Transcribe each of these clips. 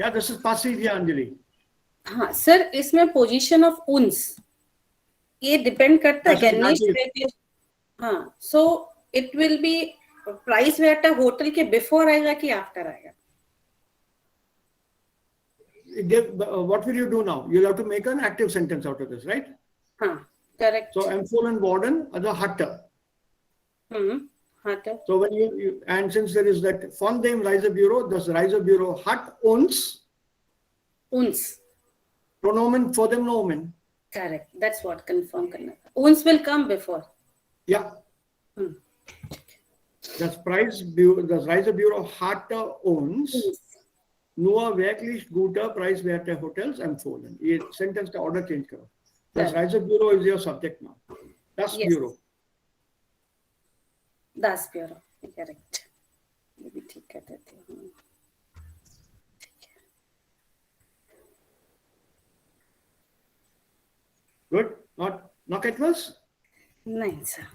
Yeah, this is passive here, Anjali. हाँ sir, इसमें position of उन्स ये डिपेंड करता है क्या नेक्स्ट? हाँ, so it will be price wet hotel के बिफोर आएगा कि आफ्टर आएगा? What will you do now? You'll have to make an active sentence out of this, right? हाँ, correct. So empfohlen worden also hatte. Hatte. So when you and since there is that von dem Reisebüro, das Reisebüro hat uns. Pronomen for them nomen. Correct. That's what confirm करना. Uns will come before. Yeah. Das Reisebüro hatte uns nur wirklich gute preiswerte Hotels empfohlen. ये sentence का order change करो. Das Reisebüro is your subject now. Das Bureau. Das Bureau. Correct. ये भी ठीक कर देती हूँ. Good. Not at first? No, sir.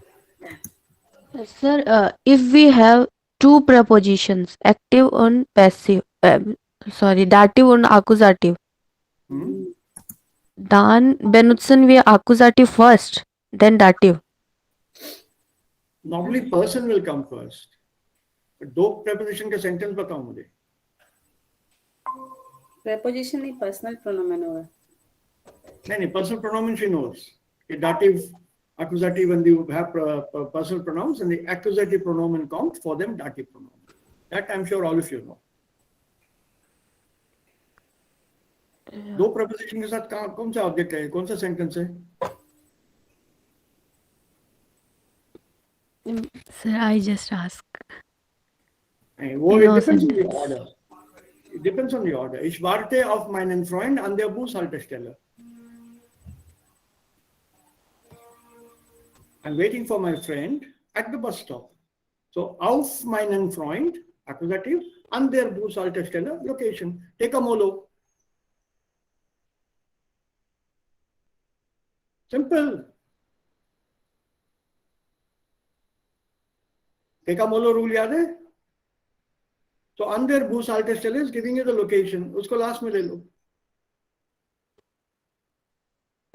Sir, if we have two prepositions, active and passive, dative and accusative, then benutzen wir accusative first, then dative. Normally person will come first. But दो preposition के sentence बताओ मुझे. Preposition नहीं, personal pronoun होगा. नहीं, personal pronoun she knows. Dative, accusative, and you have personal pronouns, and the accusative pronoun counts for them dative pronoun. That I'm sure all of you know. दो preposition के साथ कौन सा object है, कौन सा sentence है? Sir, I just ask. It depends on the order. It depends on the order. Ich warte auf meinen Freund an der Bushaltestelle. I'm waiting for my friend at the bus stop. So, auf meinen Freund, accusative, an der Bushaltestelle, location. Take a molo. Simple. Take a molo rule याद है? So, an der Bushaltestelle is giving you the location. उसको last में ले लो.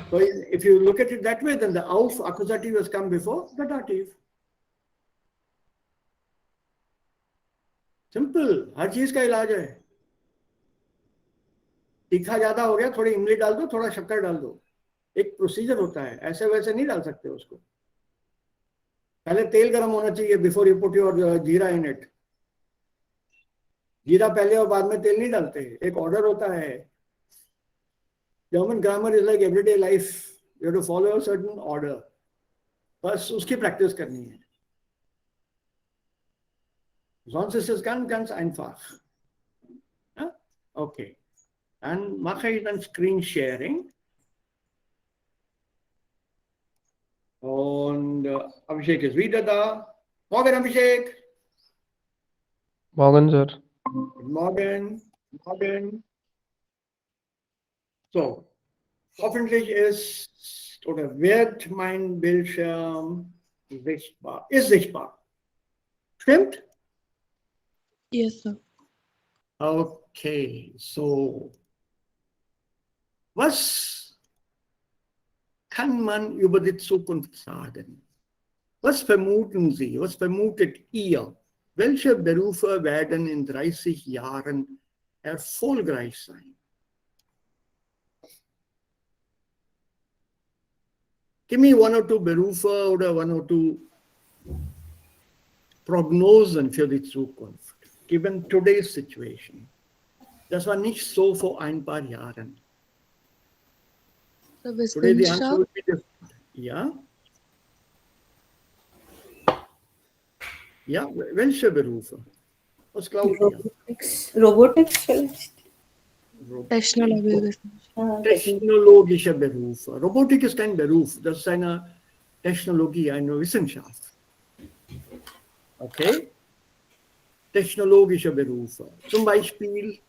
So if you look at it that way, then the auf accusative has come before the dative. Simple. हर चीज का इलाज है. तीखा ज्यादा हो गया, थोड़ी इमली डाल दो, थोड़ा शक्कर डाल दो. एक प्रोसीजर होता है, ऐसे वैसे नहीं डाल सकते उसको. पहले तेल गर्म होना चाहिए before you put your जीरा in it. जीरा पहले और बाद में तेल नहीं डालते. एक ऑर्डर होता है. German grammar is like everyday life. You have to follow a certain order. बस उसकी प्रैक्टिस करनी है. Sonst ist es ganz einfach. Ja? Okay. Dann mache ich dann Screen Sharing. Und Abhishek ist wieder da. Morgen, Abhishek. Morgen, Sir. Guten Morgen. Morgen. So, hoffentlich ist oder wird mein Bildschirm sichtbar. Ist sichtbar. Stimmt? Yes, sir. Okay, so was kann man über die Zukunft sagen? Was vermuten Sie? Was vermutet ihr? Welche Berufe werden in 30 Jahren erfolgreich sein? Give me one or two Berufe oder one or two Prognosen für die Zukunft, given today's situation. Das war nicht so vor ein paar Jahren. Today the answer would be different. Ja? Ja, welche Berufe? Was glaubt ihr? Robotics vielleicht? Technologische Berufe. Robotik ist kein Beruf, das ist eine Technologie, eine Wissenschaft. Okay? Technologische Berufe. Zum Beispiel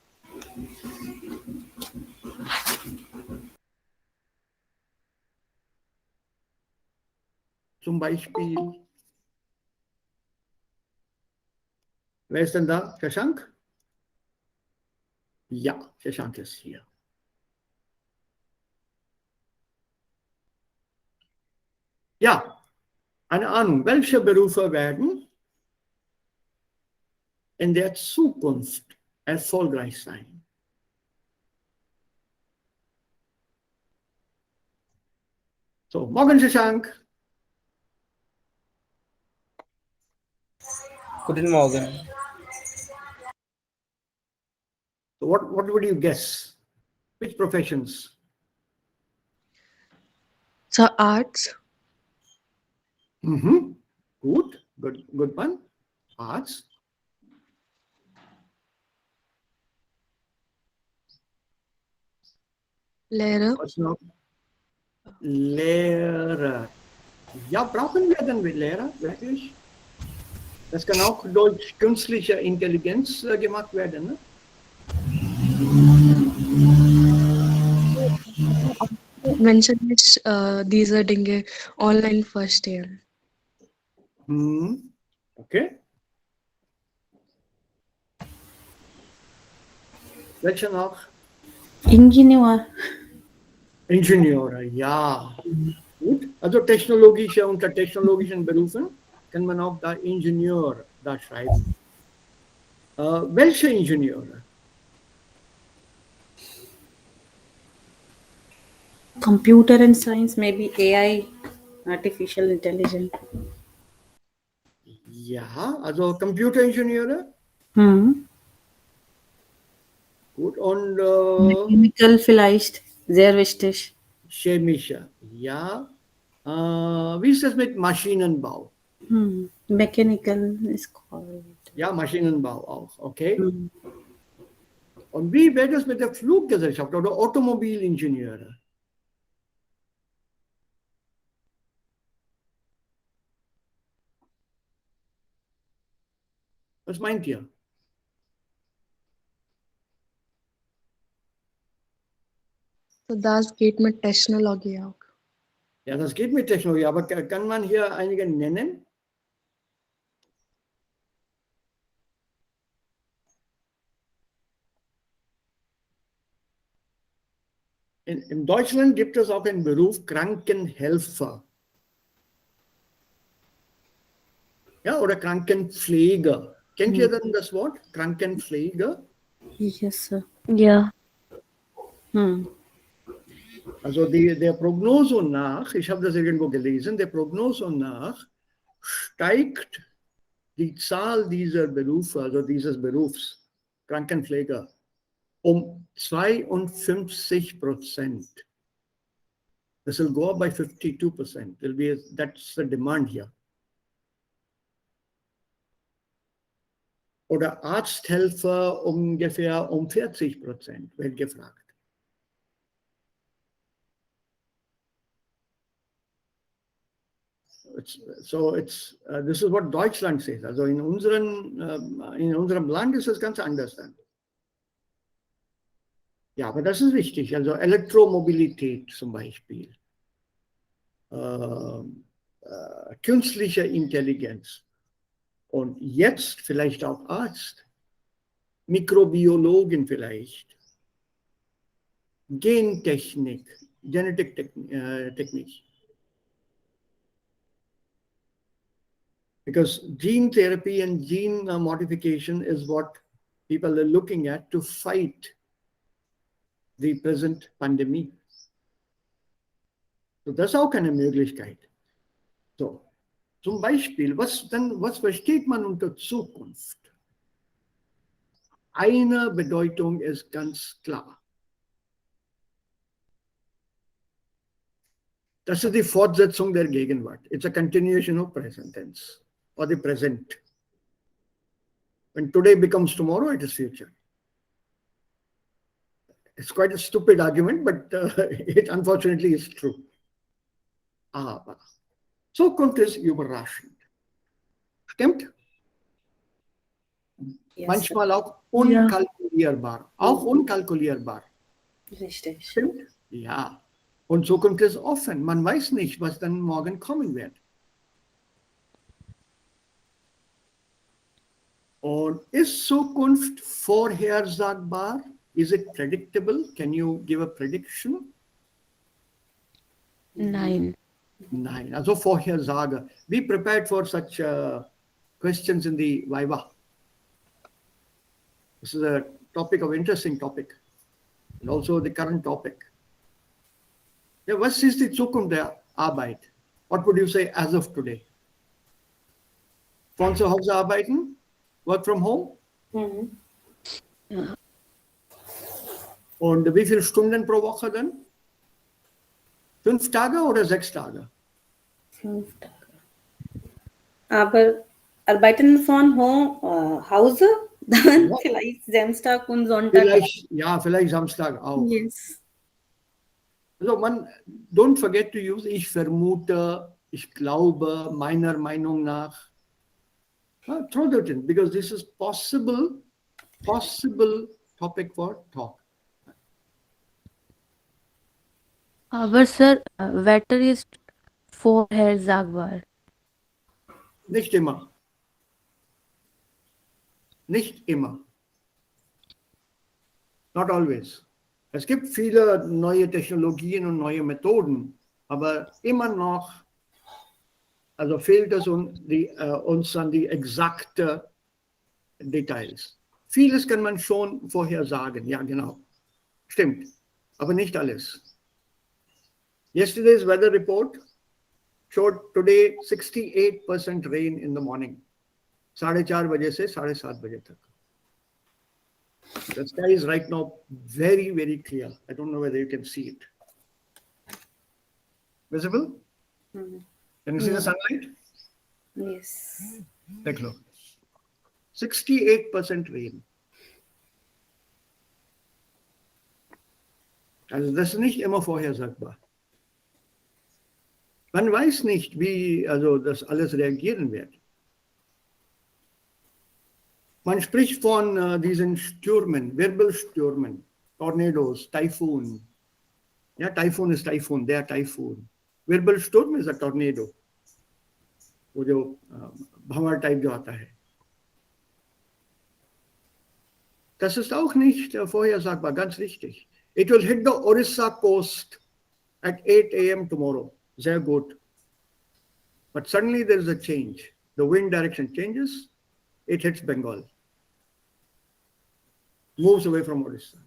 wer ist denn da? Shashank? Ja, Shashank ist hier. Ja, eine Ahnung, welche Berufe werden in der Zukunft erfolgreich sein? So, morgen, Shashank. Guten Morgen. So what would you guess? Which professions? So arts, Mm-hmm. Good one. Arts. Lehrer, Was noch? Lehrer. Ja, brauchen wir denn Lehrer, wirklich? Das kann auch durch künstliche Intelligenz gemacht werden, ne? Menschen jetzt diese Dinge online verstehen. Hm. Okay. Welche noch? Ingenieur. Ingenieure, ja. Gut. Also technologische, unter technologischen Berufen kann man auch da Ingenieur da schreiben. Welche Ingenieure? Computer and science, maybe AI, artificial intelligence. Ja, also Computeringenieure. Hm. Gut. Und Chemical vielleicht, sehr wichtig. chemische, ja. Wie ist das mit Maschinenbau? Mechanical is called. Ja, Maschinenbau auch, okay. Hm. Und wie wäre das mit der Fluggesellschaft oder Automobilingenieure? Was meint ihr? So das geht mit Technologie auch. Ja, das geht mit Technologie, aber kann man hier einige nennen? In Deutschland gibt es auch den Beruf Krankenhelfer. Ja, oder Krankenpfleger. Kennt ihr denn das Wort? Krankenpfleger? Yes, sir. Ja. Hm. Also der Prognose nach, ich habe das irgendwo gelesen, der Prognose nach steigt die Zahl dieser Berufe, also dieses Berufs, Krankenpfleger, um 52%. This will go up by 52%. That's the demand here. Oder Arzthelfer ungefähr um 40% wird gefragt. This is what Deutschland says. Also in unserem Land ist es ganz anders dann. Ja, aber das ist wichtig. Also Elektromobilität zum Beispiel. Künstliche Intelligenz. Und jetzt vielleicht auch Arzt. Mikrobiologin vielleicht. Gentechnik. Genetic-Technik. Because gene therapy and gene modification is what people are looking at to fight the present Pandemie. So, das ist auch eine Möglichkeit. So, zum Beispiel, was versteht man unter Zukunft? Eine Bedeutung ist ganz klar. Das ist die Fortsetzung der Gegenwart. It's a continuation of present tense or the present. When today becomes tomorrow, it is future. It's quite a stupid argument, but it unfortunately is true. Aber Zukunft ist überraschend. Stimmt? Yes, Manchmal auch unkalkulierbar. Auch unkalkulierbar. richtig. Stimmt? Ja. Und Zukunft ist offen. Man weiß nicht, was dann morgen kommen wird. Und ist Zukunft vorhersagbar? Is it predictable? Can you give a prediction? 9. 9. Also Vorhersage. Be prepared for such questions in the Viva. This is a topic of interesting topic. And also the current topic. Ja, was ist die Zukunft der Arbeit? What would you say as of today? Von zu Hause arbeiten? Work from home? Mhm. Und wie viele Stunden pro Woche dann? 5 Tage oder 6 Tage? 5 Tage. Aber arbeiten von Hause, dann Ja. vielleicht Samstag und Sonntag. Vielleicht Samstag auch. Yes. Also don't forget to use ich vermute, ich glaube, meiner Meinung nach. Throw that in, because this is possible topic for talk. Aber Sir, Wetter ist vorhersagbar. Nicht immer. Nicht immer. Not always. Es gibt viele neue Technologien und neue Methoden, aber immer noch, also fehlt es uns an die exakten Details. Vieles kann man schon vorhersagen, ja genau. Stimmt, aber nicht alles. Yesterday's weather report showed today 68% rain in the morning. 4:30 बजे से 7:30 बजे तक. The sky is right now very, very clear. I don't know whether you can see it. Visible? Mhm. Can you see the sunlight? Yes. Take a look. 68% rain. Also das ist nicht immer vorhersagbar. Man weiß nicht, wie also das alles reagieren wird. Man spricht von diesen Stürmen, Wirbelstürmen, Tornados, Typhoon. Ja, Typhoon ist Typhoon, der Typhoon. Wirbelsturm ist ein Tornado. वो जो भंवर type जो आता है. Das ist auch nicht vorhersagbar, ganz richtig. It will hit the Orissa coast at 8 a.m. tomorrow. Sehr gut. But suddenly there is a change. The wind direction changes. It hits Bengal. Moves away from Orissa.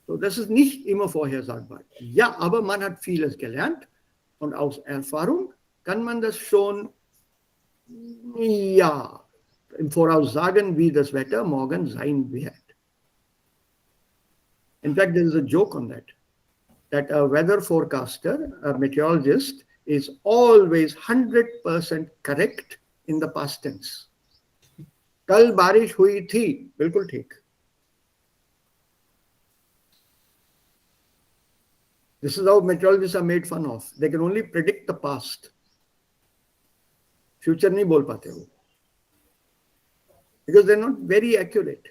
So, das ist nicht immer vorhersagbar. Ja, aber man hat vieles gelernt und aus Erfahrung kann man das schon im Voraus sagen, wie das Wetter morgen sein wird. In fact, there is a joke on that a weather forecaster, a meteorologist, is always 100% correct in the past tense. कल बारिश हुई थी, बिल्कुल ठीक. This is how meteorologists are made fun of. They can only predict the past. Future नहीं बोल पाते वो. Because they're not very accurate.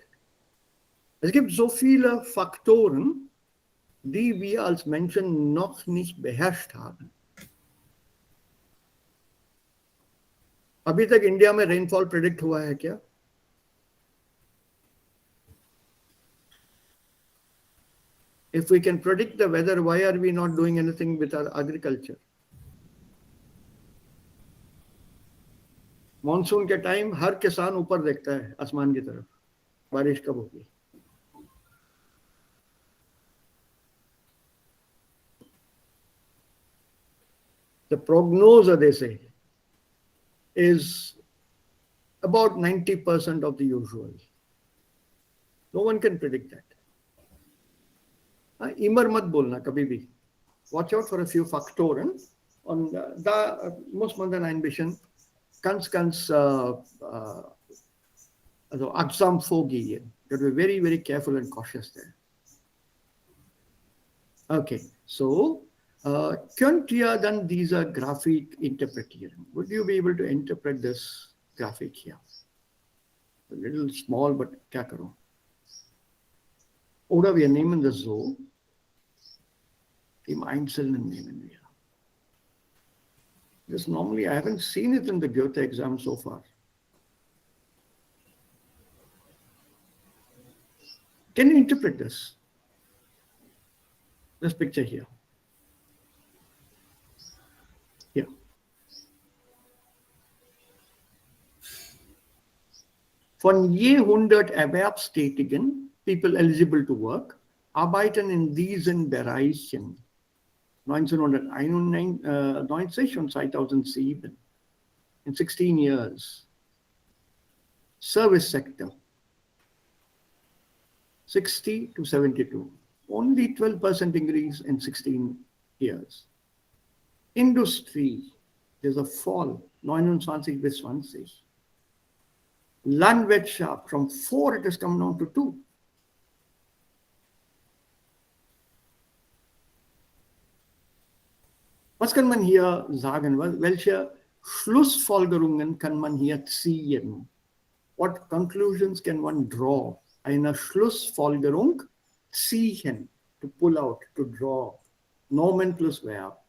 Es gibt so viele Faktoren, die wir als Menschen noch nicht beherrscht haben. अभी तक India में rainfall predict हुआ है क्या? If we can predict the weather, why are we not doing anything with our agriculture? Monsoon के time हर किसान ऊपर देखता है आसमान की तरफ, बारिश कब होगी. The prognosis, they say, is about 90% of the usual. No one can predict that. Immer mat bolna kabhi bhi. Watch out for a few Faktoren. Und da muss man dann ein bisschen ganz also achtsam vorgehen. You have to be very, very careful and cautious there. Okay, so könnt ihr dann diese Grafik interpretieren? Would you be able to interpret this graphic here? A little small, but क्या करो? Oder wir nehmen das so. Im Einzelnen nehmen wir. This normally, I haven't seen it in the Goethe exam so far. Can you interpret this? This picture here. Here. Von je 100 Erwerbstätigen, people eligible to work, arbeiten in diesen Bereichen 1991 und 2007, in 16 years. Service sector, 60 to 72, only 12% increase in 16 years. Industry, there's a fall, 29 bis 20. Landwirtschaft, from 4 it has come down to 2. Was kann man hier sagen? Welche Schlussfolgerungen kann man hier ziehen? What conclusions can one draw? Eine Schlussfolgerung ziehen, to pull out, to draw. Nomen plus Verb.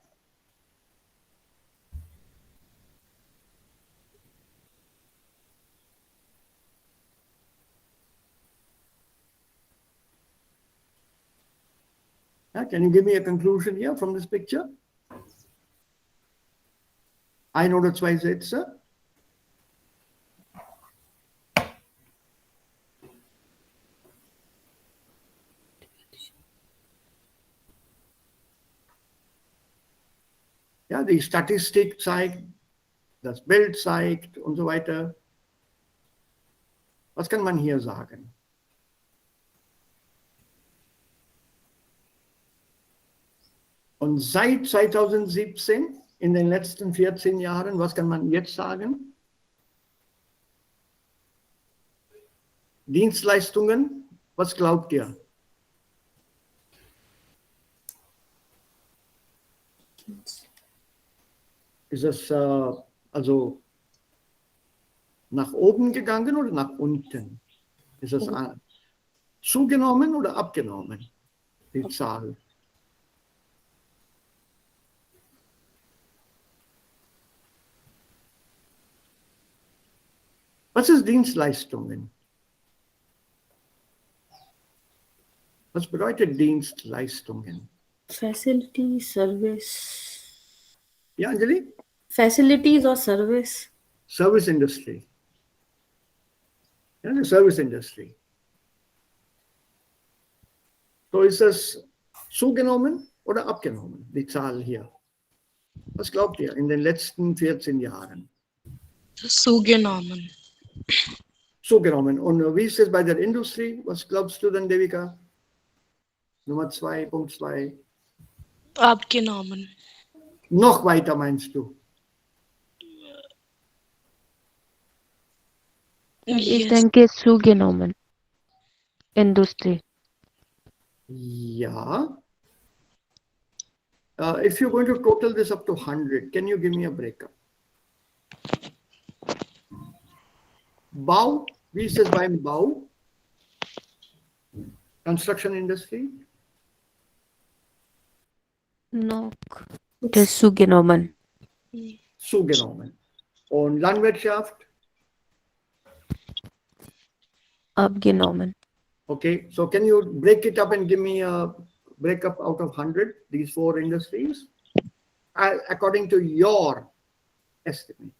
Can you give me a conclusion here from this picture? Ein oder zwei Sätze. Ja, die Statistik zeigt, das Bild zeigt und so weiter. Was kann man hier sagen? Und seit 2017, in den letzten 14 Jahren, was kann man jetzt sagen? Dienstleistungen, was glaubt ihr? Ist es also nach oben gegangen oder nach unten? Ist es zugenommen oder abgenommen, die Zahl? Was ist Dienstleistungen? Was bedeutet Dienstleistungen? Facility, service. Ja, Anjali? Facilities or service? Service industry. Ja, the service industry. So ist es zugenommen oder abgenommen, die Zahl hier? Was glaubt ihr in den letzten 14 Jahren? Zugenommen. Zugenommen. Und wie ist es bei der Industrie? Was glaubst du denn, Devika? Nummer 2, Punkt 2. Abgenommen. Noch weiter meinst du? Ich denke zugenommen. Industrie. Ja. If you're going to total this up to 100, can you give me a breakup? Bau, wie ist es beim Bau? Construction industry? Noch. Das zugenommen. Zugenommen. Und Landwirtschaft? Abgenommen. Okay, so can you break it up and give me a breakup out of 100, these 4 industries, according to your estimate?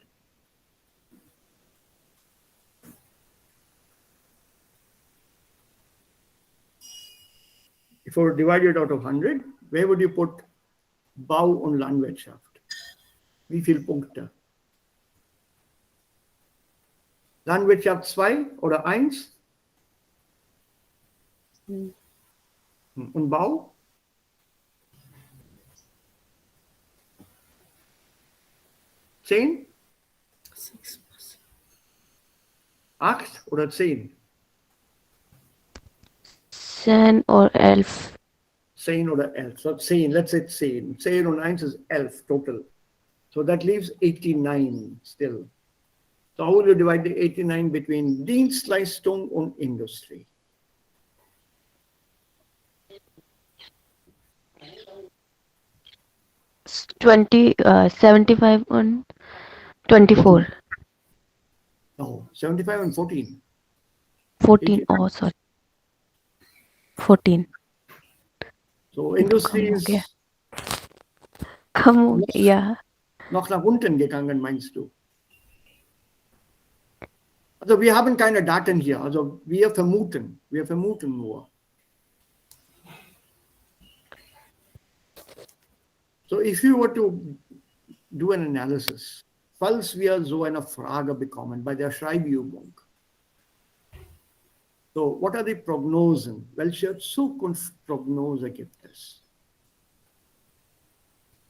If you divide it out of 100, where would you put Bau und Landwirtschaft? Wie viele Punkte? Landwirtschaft 2 oder 1? Und Bau? Zehn? 8 oder 10? 10 oder 11. 10 oder 11. So 10, let's say 10. 10 und 1 is 11 total. So that leaves 89 still. So how will you divide the 89 between Dienstleistung und Industrie? 75 und 24. No, 75 and 14. 14. Oh, sorry. 14. So Industrie Come okay. ist Come okay. Yeah. noch nach unten gegangen, meinst du? Also wir haben keine Daten hier, also wir vermuten nur. So if you were to do an analysis, falls wir so eine Frage bekommen bei der Schreibübung, so what are the Prognosen? Welche Zukunftsprognose gibt es?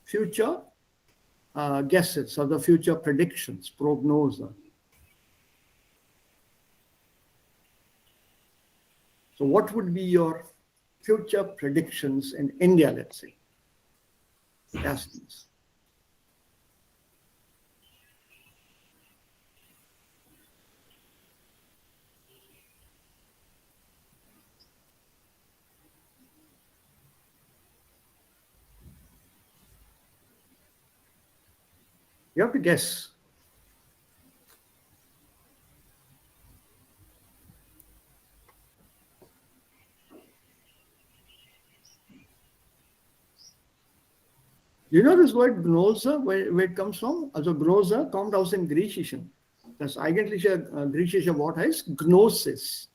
Future guesses or the future predictions, Prognose. So what would be your future predictions in India, let's say? Erstens. You have to guess. You know this word Gnose, where it comes from? Also Gnose kommt aus dem Griechischen. Das eigentliche griechische Wort heißt Gnosis.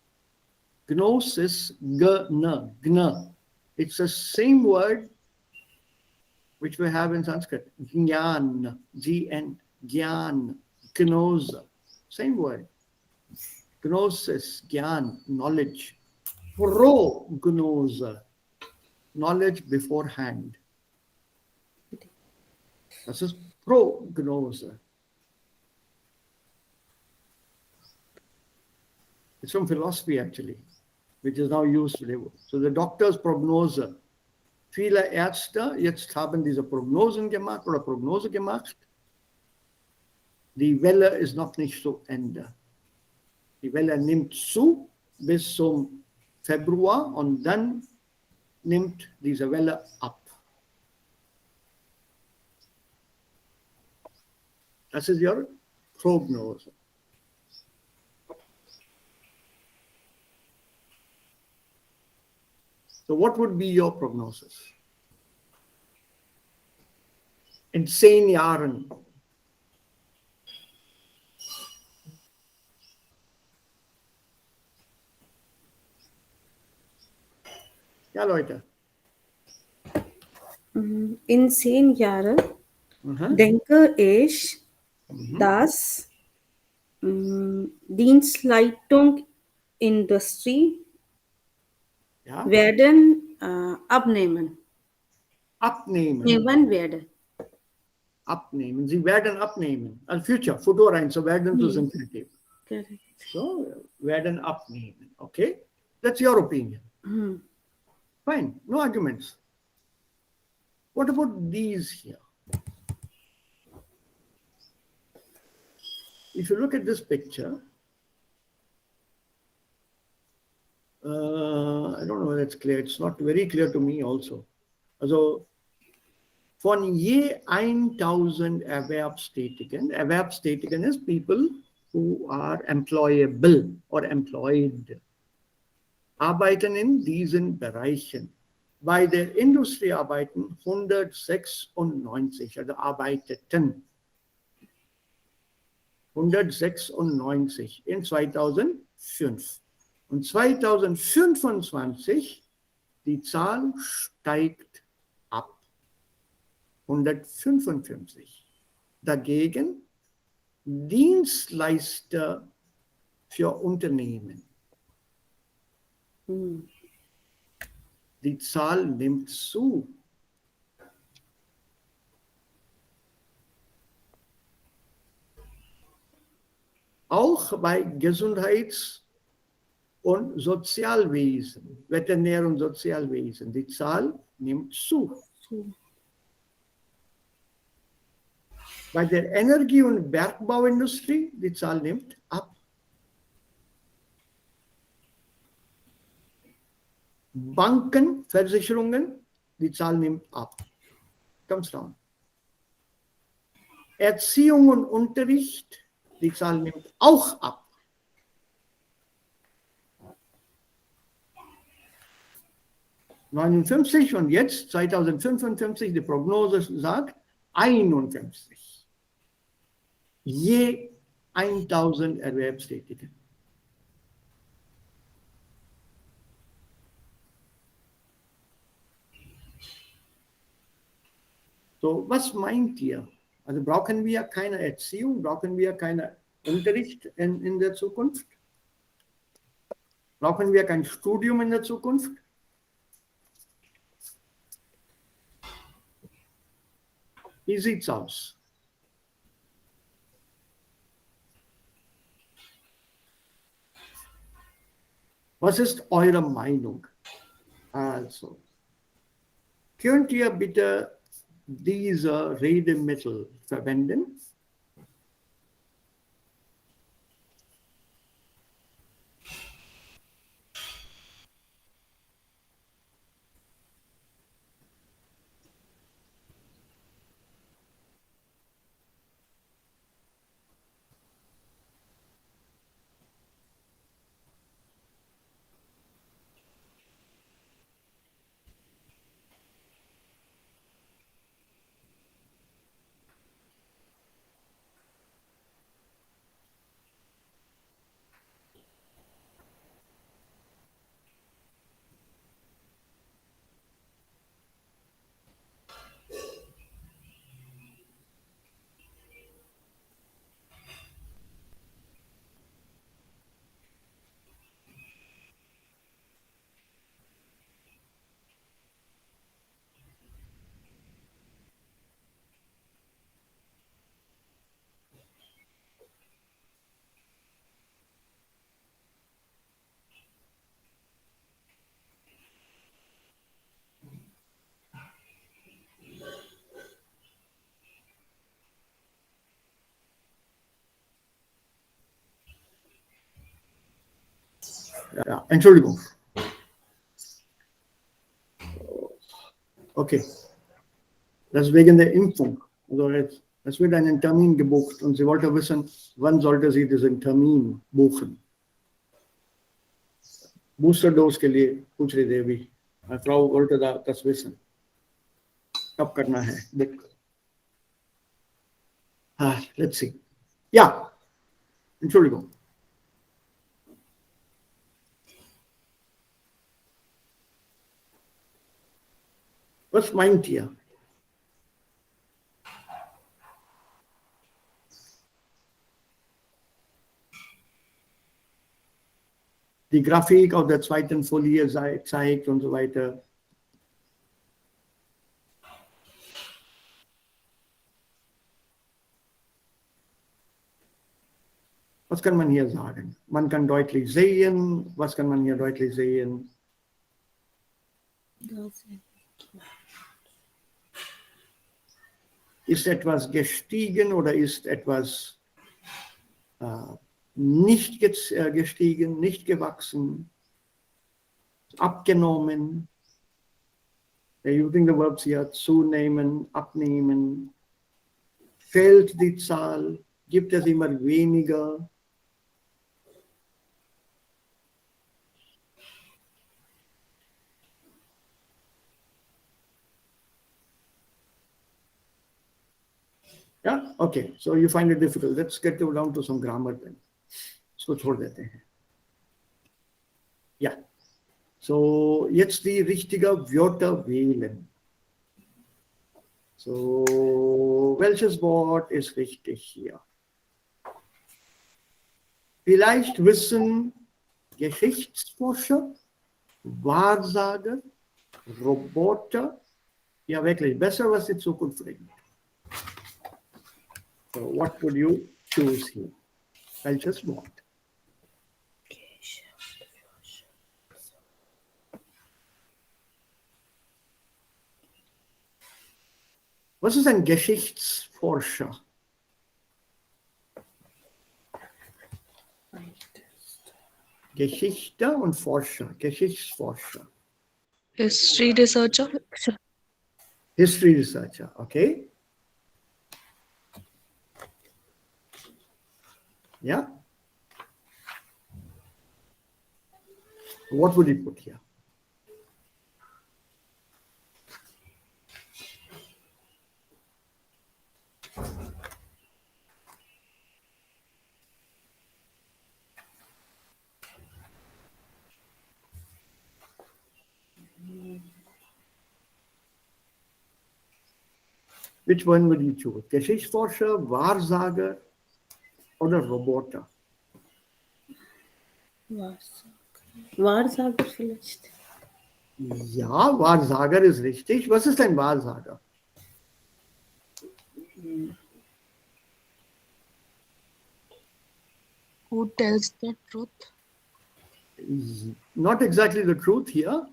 Gnosis, Gna. It's the same word which we have in Sanskrit. Gyan, G-N, Gyan, Gnose. Same word. Gnosis, Gyan, knowledge. Prognose, knowledge beforehand. Das ist Prognose. It's from philosophy actually, which is now used today. So the doctor's Prognose. Viele Ärzte jetzt haben diese Prognosen gemacht oder Prognose gemacht. Die Welle ist noch nicht zu Ende. Die Welle nimmt zu bis zum Februar und dann nimmt diese Welle ab. Das ist Ihre Prognose. So what would be your prognosis? In 10 Jahren. Ja, Leute. In 10 Jahren denke ich, dass Dienstleistungsindustrie werden abnehmen. Abnehmen. Werden. Abnehmen. Sie werden abnehmen. Also Futur rein, so werden zu Infinitiv. Correct. So, werden abnehmen. Okay? That's your opinion. Fine. No arguments. What about these here? If you look at this picture, I don't know whether it's clear. It's not very clear to me also. Also, von je 1000 Erwerbstätigen is people who are employable or employed, arbeiten in diesen Bereichen. Bei der Industrie arbeiten 196, also arbeiteten 196 in 2005. Und 2025, die Zahl steigt ab. 155. Dagegen Dienstleister für Unternehmen. Die Zahl nimmt zu. Auch bei Gesundheits- und Sozialwesen, Veterinär- und Sozialwesen, die Zahl nimmt zu. Bei der Energie- und Bergbauindustrie, die Zahl nimmt ab. Banken, Versicherungen, die Zahl nimmt ab. Comes down. Erziehung und Unterricht, die Zahl nimmt auch ab. 59 und jetzt 2055 die Prognose sagt 51. Je 1000 Erwerbstätige. So, was meint ihr? Also brauchen wir keine Erziehung, brauchen wir keinen Unterricht in der Zukunft? Brauchen wir kein Studium in der Zukunft? Wie sieht's aus? Was ist eure Meinung? Also, könnt ihr bitte diese Redemittel verwenden? Ja, Entschuldigung. Okay. Das ist wegen der Impfung. Also es wird einen Termin gebucht und sie wollte wissen, wann sollte sie diesen Termin buchen. Booster Dose के लिए पूछ रही थी अभी Frau wollte das wissen. कब करना है book? Let's see. Ja, Entschuldigung. Was meint ihr? Die Grafik auf der zweiten Folie zeigt und so weiter. Was kann man hier sagen? Man kann deutlich sehen. Was kann man hier deutlich sehen? Ist etwas gestiegen oder ist etwas nicht gestiegen, nicht gewachsen, abgenommen? They're using the verbs here, zunehmen, abnehmen. Fällt die Zahl? Gibt es immer weniger? Yeah, okay. So you find it difficult. Let's get down to some grammar then. इसको छोड़ देते हैं. Ja. So jetzt die richtigen Wörter wählen. So, welches Wort ist richtig hier? Vielleicht wissen Geschichtsforscher, Wahrsager, Roboter, ja wirklich besser, was die Zukunft bringt. So, what would you choose here? Welches Wort? Was ist ein Geschichtsforscher? Geschichte und Forscher, Geschichtsforscher. History researcher. History researcher, okay? Yeah? What would you put here? Which one would you choose? Geschichtsforscher, Wahrsager, oder Roboter? Wahrsager vielleicht. Ja, Wahrsager ist richtig. Was ist ein Wahrsager? Who tells the truth? Not exactly the truth here.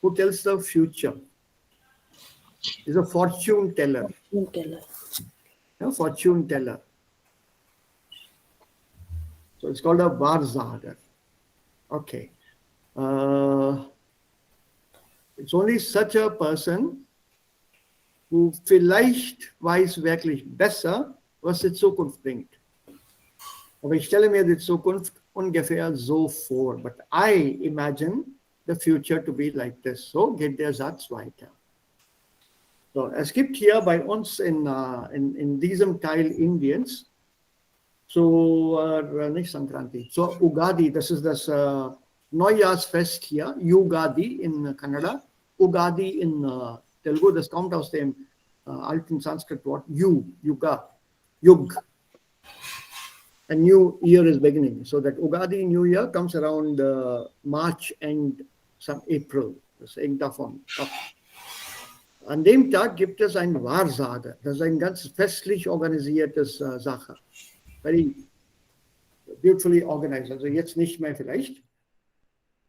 Who tells the future? Is a fortune teller. A fortune teller. So it's called a Wahrsager. Okay. It's only such a person who vielleicht weiß wirklich besser, was die Zukunft bringt. Aber ich stelle mir die Zukunft ungefähr so vor. But I imagine the future to be like this. So geht der Satz weiter. So, es gibt hier bei uns in diesem Teil Indiens nicht Sankranti, zur Ugadi, das ist das Neujahrsfest hier, Yugadi in Kannada, Ugadi in Telugu, das kommt aus dem alten Sanskrit-Wort Yuga, Yug. A new year is beginning. So that Ugadi New Year comes around March and some April. Das hängt davon ab. An dem Tag gibt es ein Wahrsager. Das ist ein ganz festlich organisiertes Sache. Very beautifully organized. Also jetzt nicht mehr vielleicht.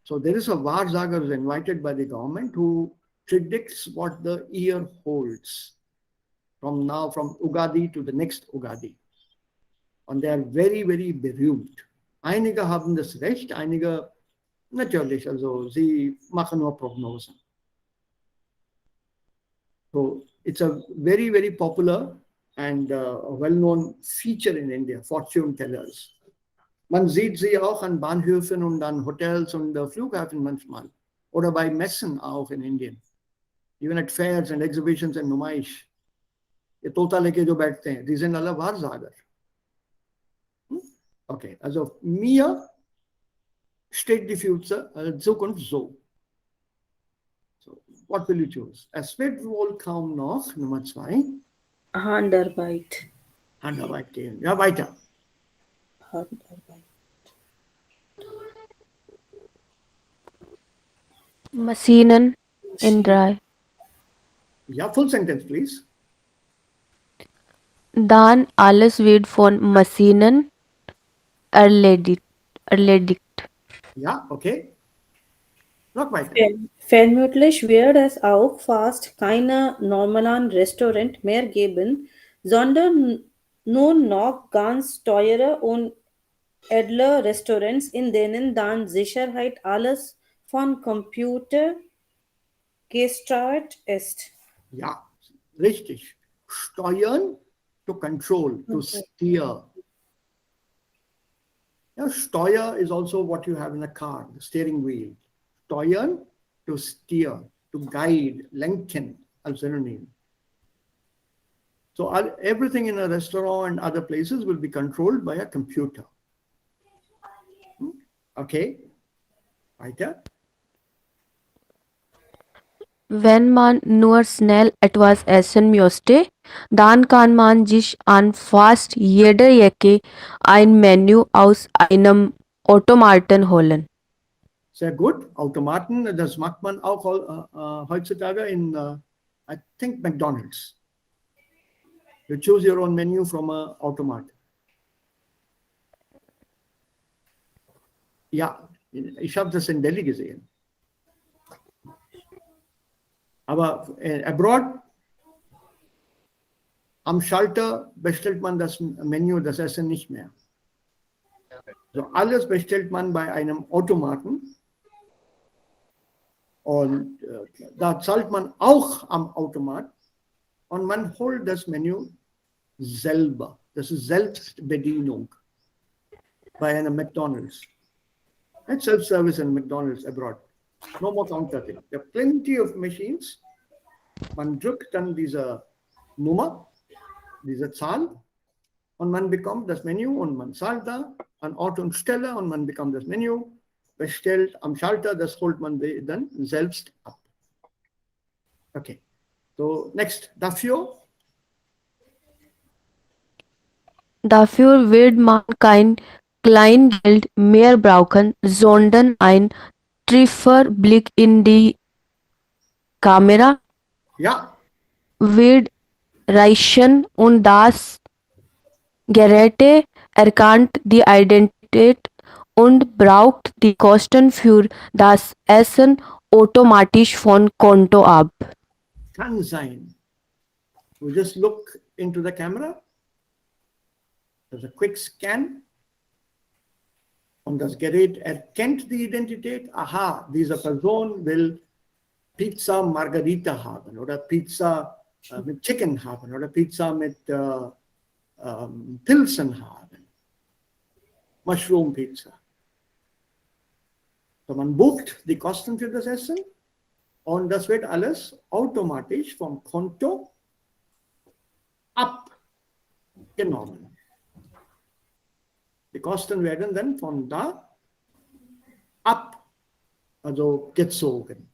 So there is a Wahrsager who is invited by the government who predicts what the year holds from now, from Ugadi to the next Ugadi. Und they are very, very berühmt. Einige haben das Recht, einige natürlich, also sie machen nur Prognosen. So it's a very, very popular and a well-known feature in India, fortune tellers. Man sieht sie auch an Bahnhöfen und an Hotels und Flughäfen manchmal. Oder bei Messen auch in Indien. Even at fairs and exhibitions and नुमाइश. ये तोता लेके जो बैठते हैं, die sind alle Wahrsager. Okay, also mir steht die Zukunft so. So, what will you choose? Es wird wohl kaum noch, Nummer 2. Handarbeit. Handarbeit gehen. Ja, weiter. Handarbeit. Maschinen in 3. Ja, full sentence, please. Dann alles wird von Maschinen erledigt. Ja, okay. Noch weiter. Vermutlich wird es auch fast keine normalen Restaurants mehr geben, sondern nur noch ganz teure und edle Restaurants, in denen dann Sicherheit alles von Computer gesteuert ist. Ja, richtig. Steuern to control, to steer. Yeah, Steuer is also what you have in a car, the steering wheel. Steuern, to steer, to guide, lenken als Synonym. So everything in a restaurant and other places will be controlled by a computer. Okay, weiter. Wenn man nur schnell etwas essen möchte, dann kann man sich an fast jeder Ecke ein Menü aus einem Automaten holen. Sehr gut. Automaten, das macht man auch heutzutage in, I think, McDonald's. You choose your own menu from an automat. Ja, ich habe das in Delhi gesehen. Aber abroad, am Schalter bestellt man das Menü, das Essen nicht mehr. So alles bestellt man bei einem Automaten. Und da zahlt man auch am Automat und man holt das Menü selber. Das ist Selbstbedienung bei einem McDonald's. It's self-service in McDonald's abroad. No more counterfeiting. There are plenty of machines. Man drückt dann diese Nummer, diese Zahl und man bekommt das Menü und man zahlt da an Ort und Stelle und man bekommt das Menü bestellt am Schalter, das holt man dann selbst ab. Okay, so next, dafür. Dafür wird man kein Kleingeld mehr brauchen, sondern ein tiefer Blick in die Kamera Ja, wird reichen und das Gerät erkennt die Identität und braucht die Kosten für das Essen automatisch vom Konto ab. kann sein. We just look into the camera. There's a quick scan. Und das Gerät erkennt die Identität. Aha, diese Person will Pizza Margarita haben oder Pizza mit Chicken haben oder Pizza mit Pilzen haben. Mushroom Pizza. So, man bucht die Kosten für das Essen und das wird alles automatisch vom Konto abgenommen. Die Kosten werden dann von da also gezogen.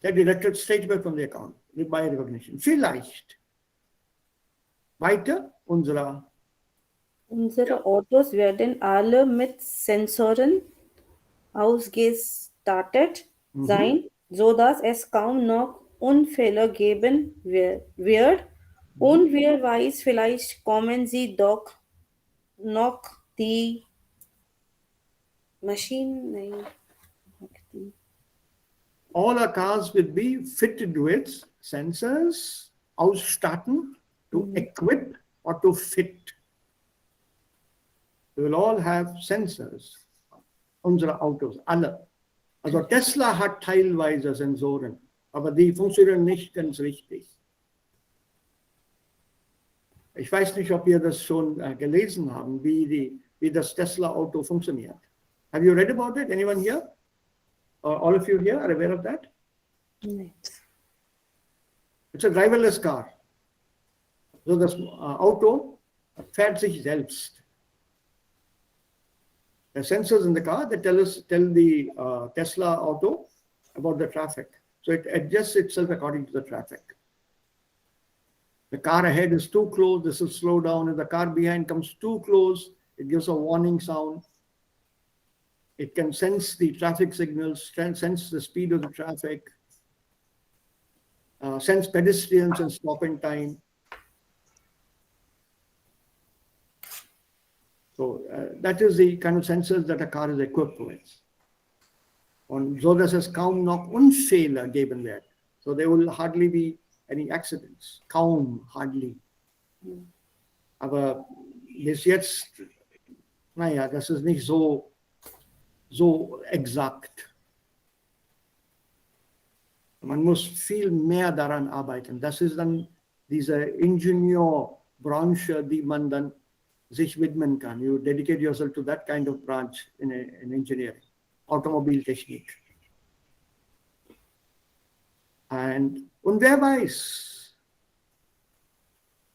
They're deducted straight away from the account by recognition. Vielleicht weiter Unsere Autos werden alle mit Sensoren ausgestattet sein, sodass es kaum noch Unfälle geben wird. Und wer weiß, vielleicht kommen sie doch noch die Maschinen. all our cars will be fitted with sensors, ausstatten, to equip or to fit. They will all have sensors. Unsere Autos, alle. Also Tesla hat teilweise Sensoren, aber die funktionieren nicht ganz richtig. Ich weiß nicht, ob ihr das schon gelesen haben, wie das Tesla-Auto funktioniert. Have you read about it? Anyone here? All of you here are aware of that? No. It's a driverless car. So das Auto fährt sich selbst. The sensors in the car that tell the Tesla auto about the traffic. So it adjusts itself according to the traffic. The car ahead is too close, this will slow down. If the car behind comes too close, it gives a warning sound. It can sense the traffic signals, sense the speed of the traffic, sense pedestrians and stop in time. So that is the kind of sensors that a car is equipped with. Und so dass es kaum noch Unfälle geben wird. So there will hardly be any accidents. Kaum, hardly. Aber bis jetzt, naja, das ist nicht so exakt. Man muss viel mehr daran arbeiten. Das ist dann diese Ingenieurbranche, die man dann sich widmen kann. You dedicate yourself to that kind of branch in engineering, Automobiltechnik. Und wer weiß,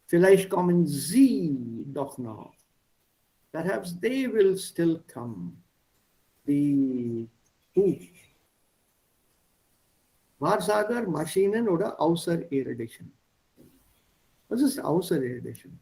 vielleicht kommen Sie doch noch. Perhaps they will still come. Die Wahrsager, Maschinen oder Außerirdischen. Was ist Außerirdischen?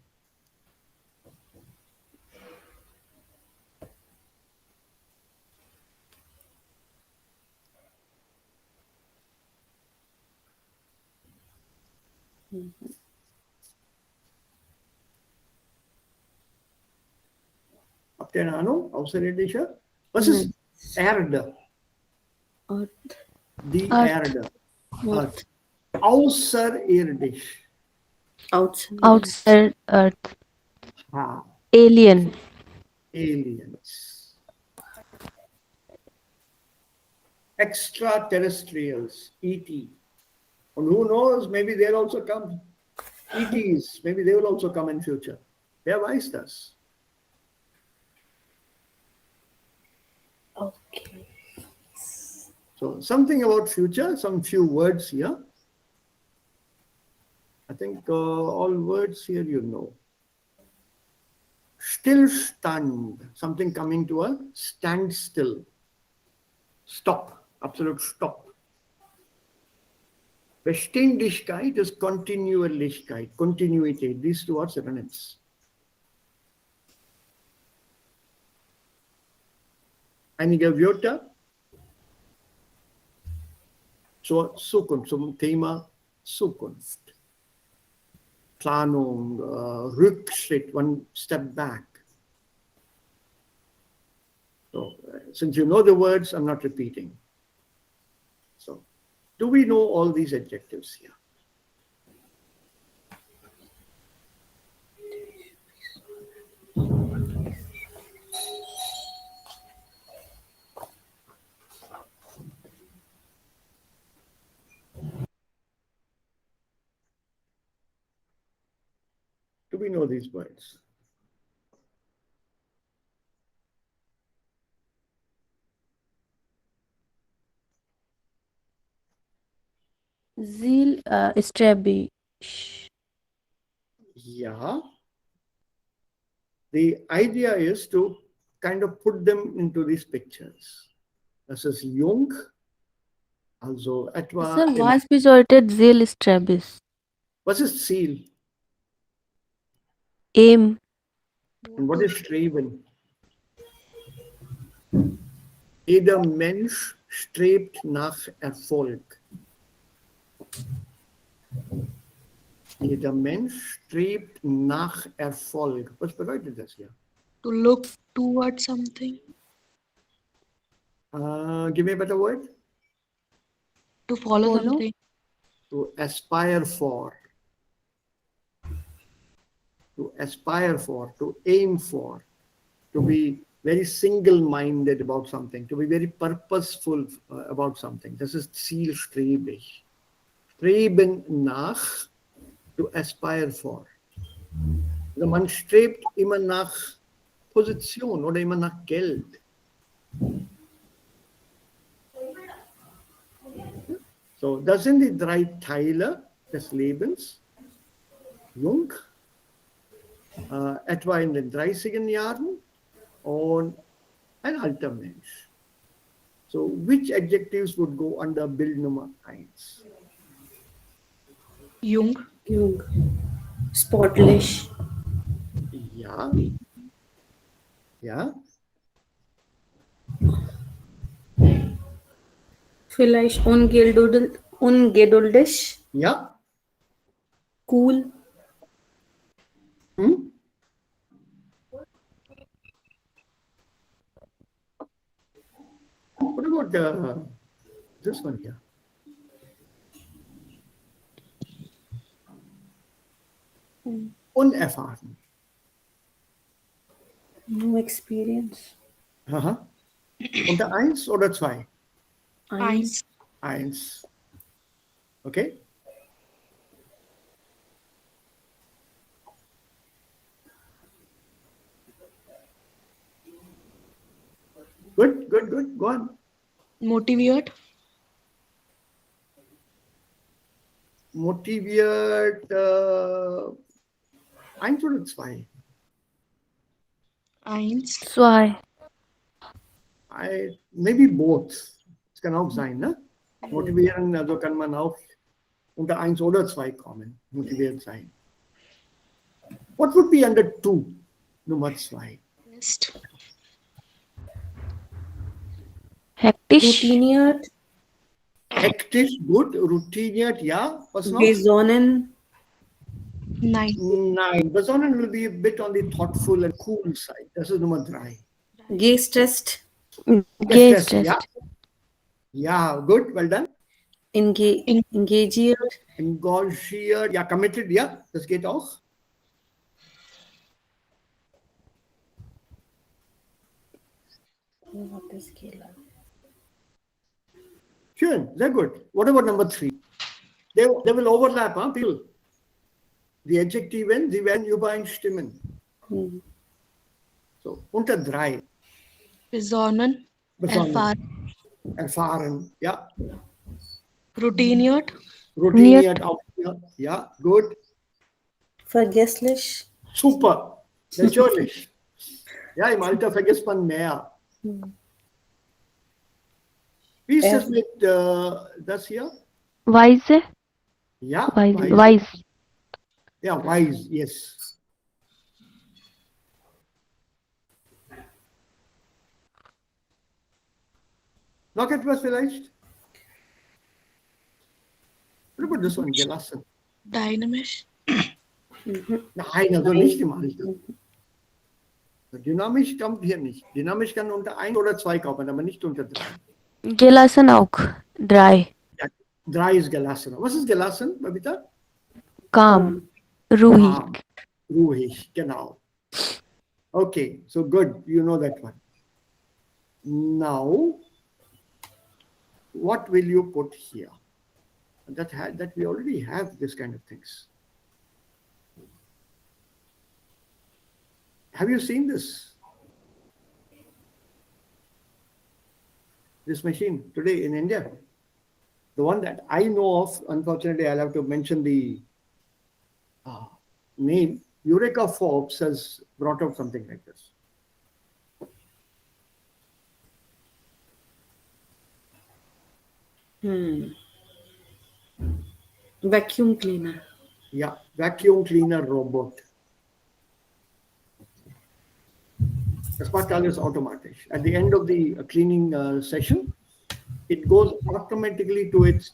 Habt ihr eine Ahnung? Außerirdische? Was ist Erde? Die Erde. Earth. Außerirdisch. Outside Earth. Ah, Alien. aliens. Extraterrestrials, ET. And who knows, maybe they'll also come. ETs, maybe they will also come in future. Wer weiß das? Okay. So something about future, some few words here. I think all words here you know. Stillstand, something coming to a standstill. Stop, absolute stop. Beständigkeit is Kontinuierlichkeit, Continuity. These two are synonyms. Einige Wörter zur Zukunft, zum Thema Zukunft. Planung, Rückschritt, one step back. So, since you know the words, I'm not repeating. So, do we know all these adjectives here? Do we know these words? Zeal establish. Yeah. The idea is to kind of put them into these pictures. Das ist jung, also etwa. Sir, was bedeutet Zeal establish? Was ist Ziel? Aim. Und was ist Streben? Jeder Mensch strebt nach Erfolg. Jeder Mensch strebt nach Erfolg. Was bedeutet das hier? To look towards something. Give me a better word. To follow Follow? something. To aspire for. To aspire for, to aim for, to be very single-minded about something, to be very purposeful about something. Das ist zielstrebig. Streben nach, to aspire for. Also man strebt immer nach Position oder immer nach Geld. So, das sind die drei Teile des Lebens. Jung, etwa in den 30er Jahren und ein alter Mensch. So, which adjectives would go under Bild Nummer 1? Jung. Jung. Sportlich. Ja. Ja. Vielleicht ungeduldig. Ja. Cool. Hm? What about this one here? Unerfahren. No experience. Aha. Unter 1 oder 2? Eins. 1. Okay. Good, good, good. Go on. Motiviert. Motiviert 1 oder 2? Eins. 2. Maybe both. Es kann auch sein, ne? Motivieren, also kann man auch unter 1 oder 2 kommen. Motiviert sein. What would be under 2? Nummer 2. Ist. Hektisch. Routiniert. Hektisch, gut. Routiniert, ja. Was noch? Besonnen. Nein. Nein. Besonnen will be a bit on the thoughtful and cool side. Das ist Nummer 3. Gestresst. Gestresst. Ja. Ja, good. Well done. Engagiert. Engagiert. Ja, committed. Ja, das geht auch. Schön, sehr gut. What about number 3? They will overlap, huh, people? Die Adjektiven, sie werden übereinstimmen. So, unter 3. Besonnen. Besonnen. Erfahren, ja. Routiniert. Routiniert auch, ja. Ja, gut. Vergesslich. Super, natürlich. Ja, im Alter vergisst man mehr. Wie ist das mit das hier? Weise? Ja, Wise. Ja, wise, yes. Noch etwas vielleicht? What about this one? Gelassen. Dynamisch. Nein, also nicht im Alter. Dynamisch kommt hier nicht. Dynamisch kann unter 1 oder 2 kommen, aber nicht unter 3. Gelassen auch. 3. Ja, 3 ist gelassen. Was ist gelassen, Babita? Calm. Ruhig. Calm. Ruhig, genau. Okay, so good. You know that one. Now, what will you put here? That we already have this kind of things. Have you seen this? This machine today in India? The one that I know of, unfortunately, I'll have to mention the name. Eureka Forbes has brought out something like this. Vacuum cleaner. Yeah, vacuum cleaner robot. Das macht alles automatisch. At the end of the cleaning session, it goes automatically to its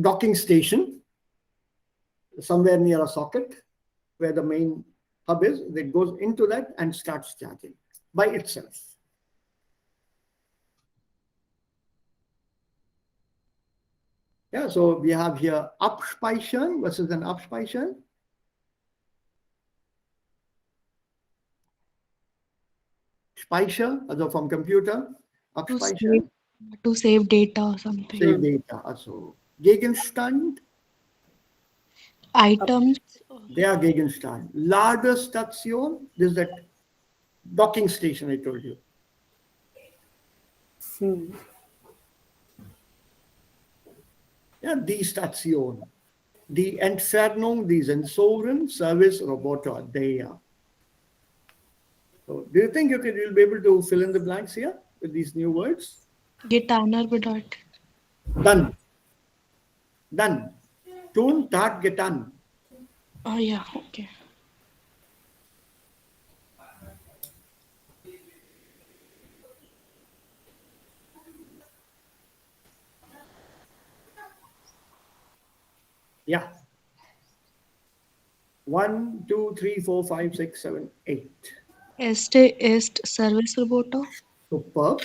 docking station, somewhere near a socket where the main hub is. It goes into that and starts charging by itself. Yeah, so we have here Abspeichern. What is an Abspeichern? Speicher, also vom Computer. Abspeichern. To save data or something. Save data. Also Gegenstand. Items. Der Gegenstand. Ladestation. This is that docking station I told you. Ja, die Station. Die Entfernung, die Sensoren, Service, Roboter, der. So, do you think you'll be able to fill in the blanks here with these new words? Getaner bedeutet. Done. Done. Tun, tat, getan. Oh yeah, okay. Yeah. 1, 2, 3, 4, 5, 6, 7, 8. Este ist Serviceroboter. Superb.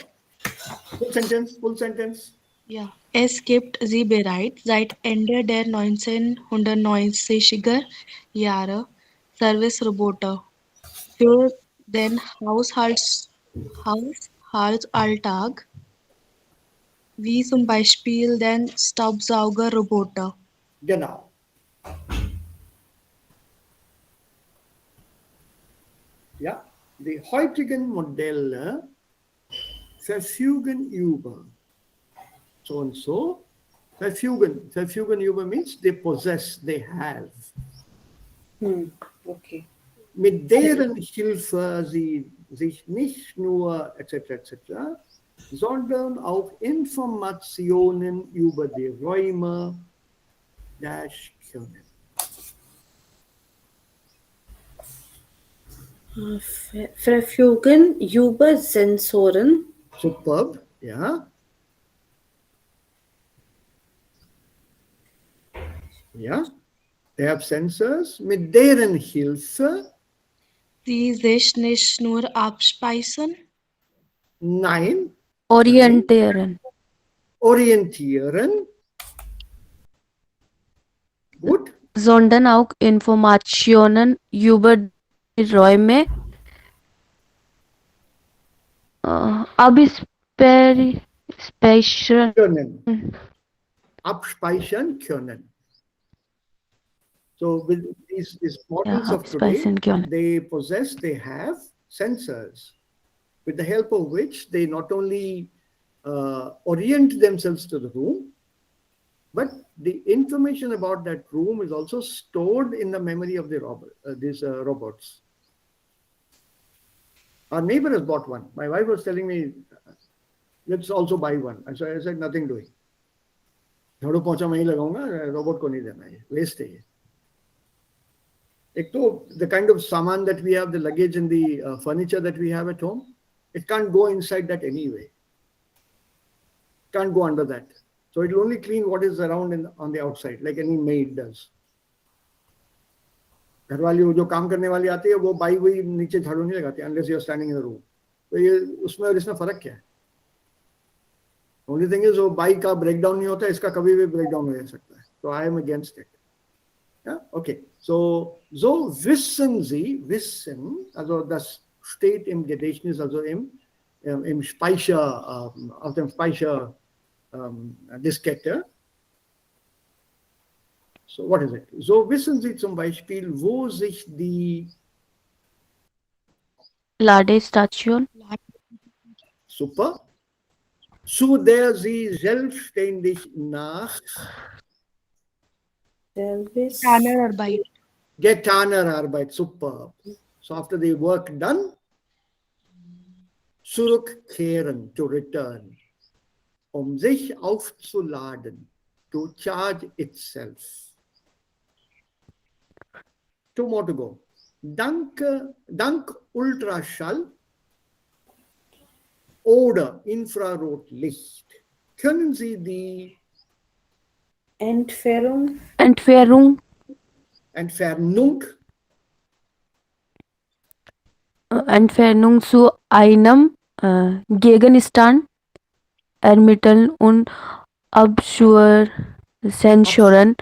Full sentence, full sentence. Ja. Es gibt sie bereits seit Ende der 1990er Jahre Serviceroboter für den Haushaltsalltag, wie zum Beispiel den Staubsaugerroboter. Genau. Ja, die heutigen Modelle verfügen über so und so. Verfügen über means they possess, they have. Okay. Mit deren Hilfe sie sich nicht nur etc., sondern auch Informationen über die Räume können. Verfügen über Sensoren. Superb, ja. Ja, they have sensors, mit deren Hilfe Die sich nicht nur abspeisen, nein, Orientieren. orientieren. Gut, Sondern auch Informationen über die Räume abspeichern. können. Abspeichern können. So with these models of today, abspeichern können. they possess, they have sensors with the help of which they not only orient themselves to the room, but the information about that room is also stored in the memory of the these robots. Our neighbor has bought one. My wife was telling me, let's also buy one. And so I said, nothing doing. झाड़ू पोंछा मैं ही लगाऊंगा, robot को नहीं देना, ये waste है ये. एक तो the kind of saman that we have, the luggage and the furniture that we have at home, it can't go inside that anyway. Can't go under that. So it will only clean what is around on the outside, like any maid does. घर वाली जो काम करने वाली आती है वो by वही नीचे झाड़ू नहीं लगाती, unless you are standing in the room. तो ये उसमें और इसमें फर्क क्या है? Only thing is वो बाई का breakdown नहीं होता, इसका कभी भी breakdown हो सकता है. So I am against it. Yeah? Okay. So wissen Sie, wissen, also das steht im Gedächtnis, also im Speicher, auf dem Speicher Diskette. So what is it? So wissen Sie zum Beispiel, wo sich die Ladestation. Super, zu der Sie selbstständig nach Tannerarbeit. getaner Arbeit, super. So after the work done, zurückkehren, to return, sich aufzuladen, to charge itself. Two more to go. Dank Ultraschall oder Infrarotlicht können Sie die Entfernung Entfernung zu einem Gegenstand ermitteln und Sensoren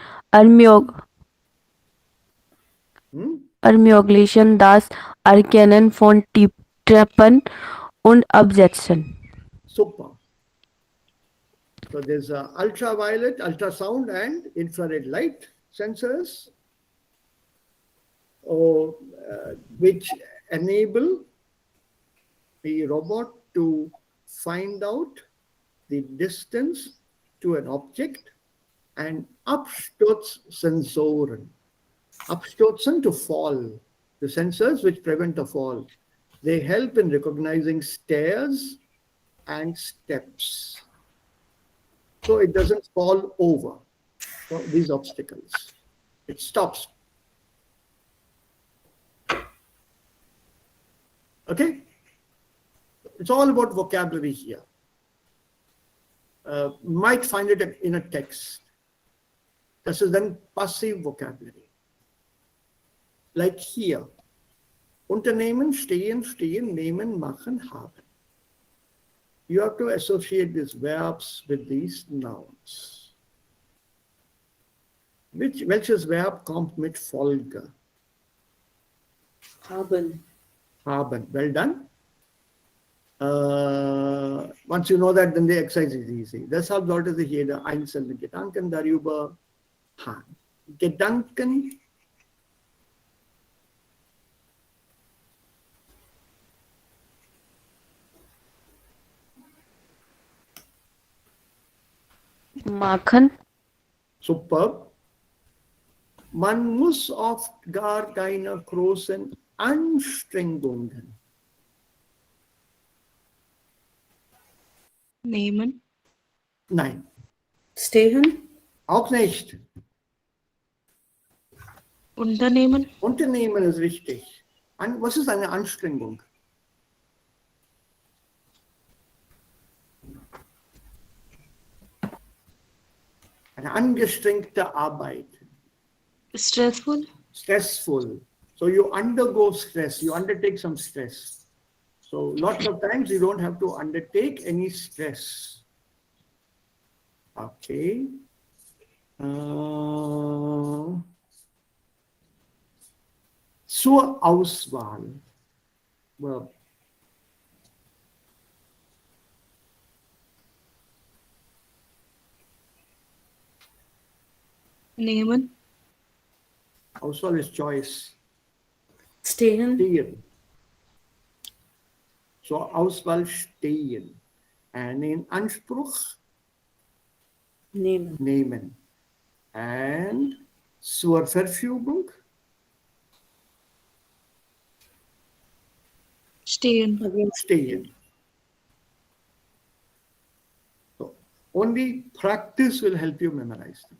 ermöglichen das Erkennen von Treppen und Objekten. Super. So there's ultraviolet, ultrasound and infrared light sensors which enable the robot to find out the distance to an object, and Absturzsensoren. Abstürzen, to fall. The sensors which prevent a fall. They help in recognizing stairs and steps, so it doesn't fall over these obstacles. It stops. Okay? It's all about vocabulary here. Might find it in a text. This is then passive vocabulary. Like here. Unternehmen, stehen, nehmen, machen, haben. You have to associate these verbs with these nouns. Welches Verb kommt mit Folge? haben. Haben. Well done. Once you know that, then the exercise is easy. Deshalb sollte sich jeder einzelne Gedanken darüber haben. Gedanken machen. Super. Man muss oft gar keine großen Anstrengungen Nehmen. Nein, Stehen. auch nicht. Unternehmen. Unternehmen ist richtig. Was ist eine Anstrengung? Eine angestrengte Arbeit. Stressful. Stressful. So you undergo stress, you undertake some stress. So lots of times you don't have to undertake any stress. Okay. Zur Auswahl. Well, Nehmen. Auswahl is choice. Stehen. Stehen. So Auswahl stehen. And in Anspruch Nehmen. nehmen. and zur Verfügung. Stehen. Stehen. So only practice will help you memorize them.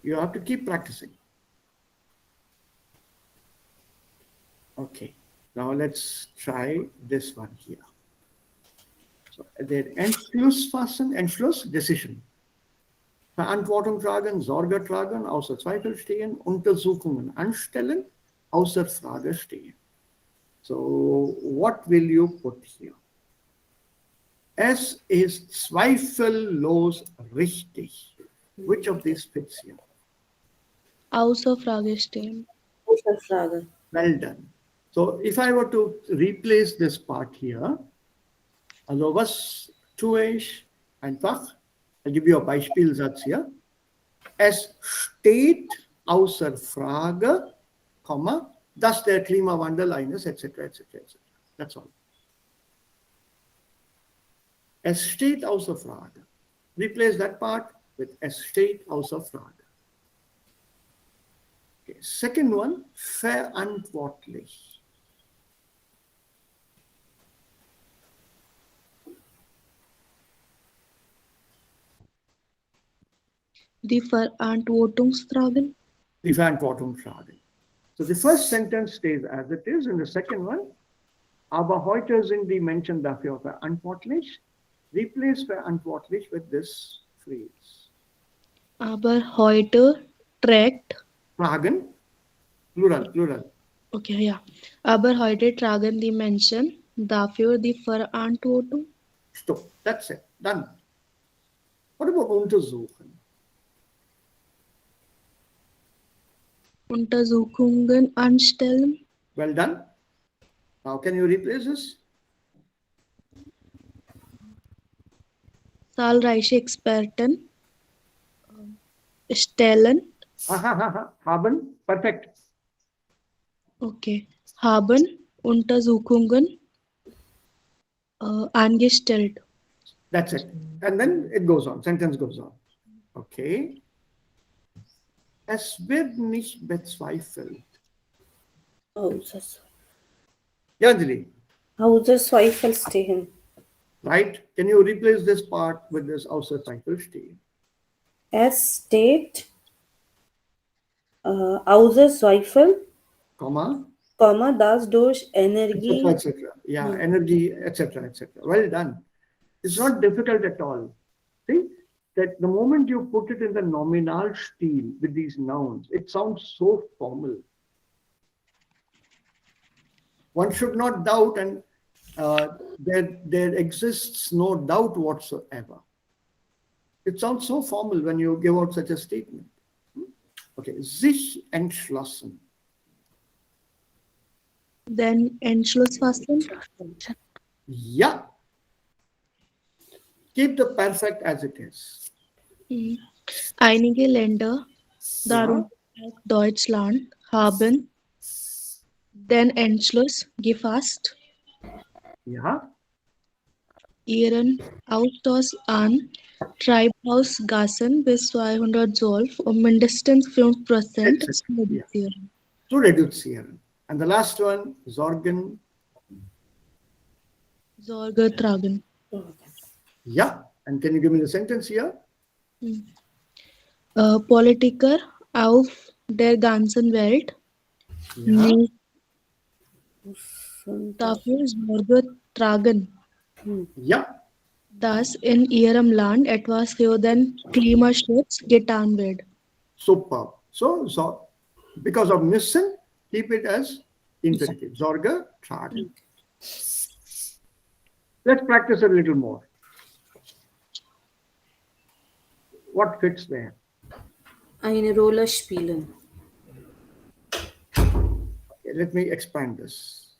You have to keep practicing. Okay, now let's try this one here. So der Entschluss fassen, Entschluss, decision. Verantwortung tragen, Sorge tragen, außer Zweifel stehen, Untersuchungen anstellen, außer Frage stehen. So what will you put here? Es ist zweifellos richtig. Which of these fits here? Außer Frage stehen. Außer Frage. Well done. So if I were to replace this part here, also was tue ich einfach? I'll give you a Beispielsatz hier. Es steht außer Frage, Komma, dass der Klimawandel eines, etc., etc., etc. That's all. Es steht außer Frage. Replace that part with es steht außer Frage. Okay. Second one, verantwortlich. Die Verantwortung tragen. Die Verantwortung tragen. So the first sentence stays as it is, and the second one, aber heute sind die Menschen dafür verantwortlich. Replace verantwortlich with this phrase. Aber heute trägt. Tragen, plural, plural. Okay, ja. Aber heute tragen die Menschen dafür die Verantwortung. Stop, that's it, done. What about untersuchen? Untersuchungen anstellen. Well done. Now can you replace this? Zahlreiche Experten stellen. Haben, perfect. Okay. Haben Untersuchungen angestellt. That's it. And then it goes on, sentence goes on. Okay. Es wird nicht bezweifelt. Ja, Anjali, Außer Zweifel stehen. right? Can you replace this part with this außer Zweifel stehen? Es steht außer Zweifel, Comma, das durch Energie. etc. Yeah, energy, etc., etc. Well done. It's not difficult at all. See, that the moment you put it in the nominal style with these nouns, it sounds so formal. One should not doubt, and there exists no doubt whatsoever. It sounds so formal when you give out such a statement. Okay, sich entschlossen. Then Entschluss fassen. Ja. Keep the perfect as it is. Einige Länder, darunter auch Deutschland, haben den Entschluss gefasst, Ja. ihren Ausstoß an Treibhausgasen bis 2012 mindestens 5% zu reduzieren. To reduzieren. And the last one, Sorge tragen. Ja. And can you give me the sentence here? Politiker auf der ganzen Welt Ja. dafür Sorge tragen, Ja. dass in ihrem Land etwas für den Klimaschutz getan wird. Super. So because of müssen, keep it as infinitive. Sorge tragen. Let's practice a little more. What fits there? Eine Rolle spielen. Okay, let me expand this.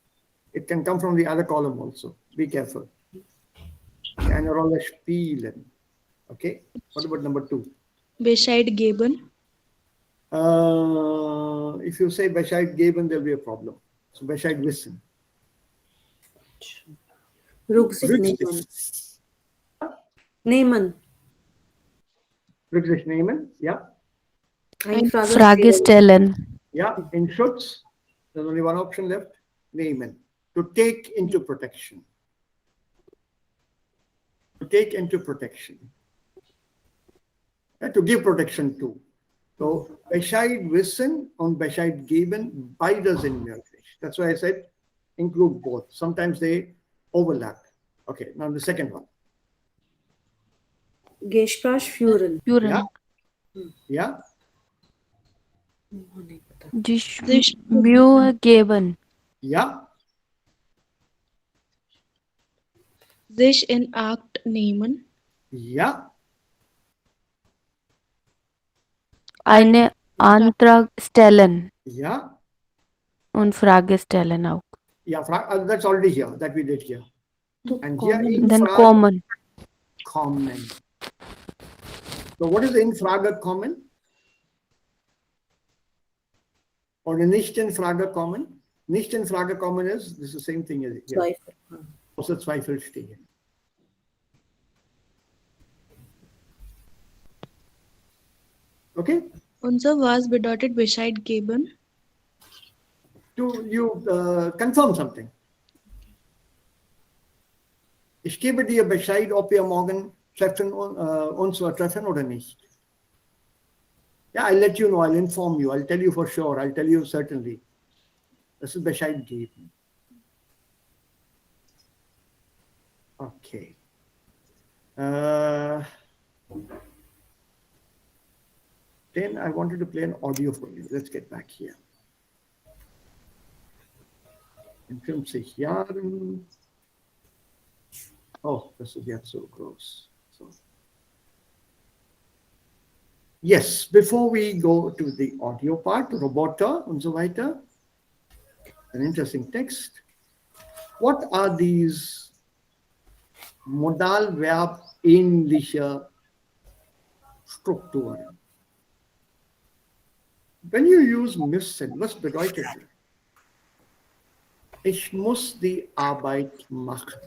It can come from the other column also. Be careful. Eine Rolle spielen. Okay. What about number 2? Bescheid geben. If you say Bescheid geben, there'll be a problem. So Bescheid wissen. Rücksicht nehmen. Nehmen. Wirklich nehmen, ja. Frage stellen. Yeah, in Schutz, there's only one option left, nehmen. To take into protection. To take into protection. To give protection to. So, Bescheid wissen und Bescheid geben, beides sind möglich. That's why I said include both. Sometimes they overlap. Okay, now the second one. Gespräch führen. Yeah. Yeah. Sich Sich Mühe geben. Yeah. sich in Acht nehmen. Yeah. Eine Antrag stellen. Yeah. Und Frage stellen auch. Yeah. That's already here, that we did here. And here in Then Frage, common. common. So what is in Frage common? Or nicht in Frage kommen? Nicht in Frage kommen is, this is the same thing as here. Zweifel. Außer Zweifel stehen. Okay? Unser was bedeutet Bescheid geben. Do you confirm something? Ich gebe dir Bescheid, ob wir morgen uns treffen oder nicht. Yeah, I'll let you know, I'll inform you, I'll tell you for sure, I'll tell you certainly. Das ist Bescheid geben. Okay. Then I wanted to play an audio for you. Let's get back here. In 50 Jahren. Oh, this is yet so gross. So. Yes, before we go to the audio part, Roboter und so weiter, an interesting text. What are these Modalverb ähnliche Strukturen? When you use müssen, was bedeutet das? Ich muss die Arbeit machen.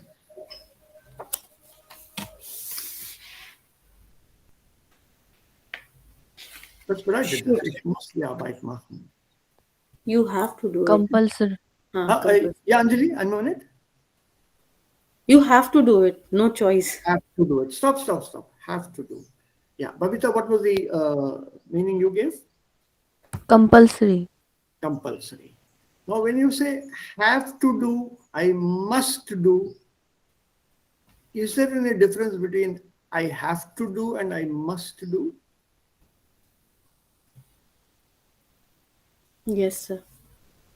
Was bedeutet das? Ich muss die Arbeit machen. You have to do it. Compulsory. Compulsory. Yeah, Anjali, a minute. You have to do it. No choice. Have to do it. Stop. Have to do. Yeah, Babita, what was the meaning you gave? Compulsory. Compulsory. Now, when you say have to do, I must do, is there any difference between I have to do and I must do? Yes, sir.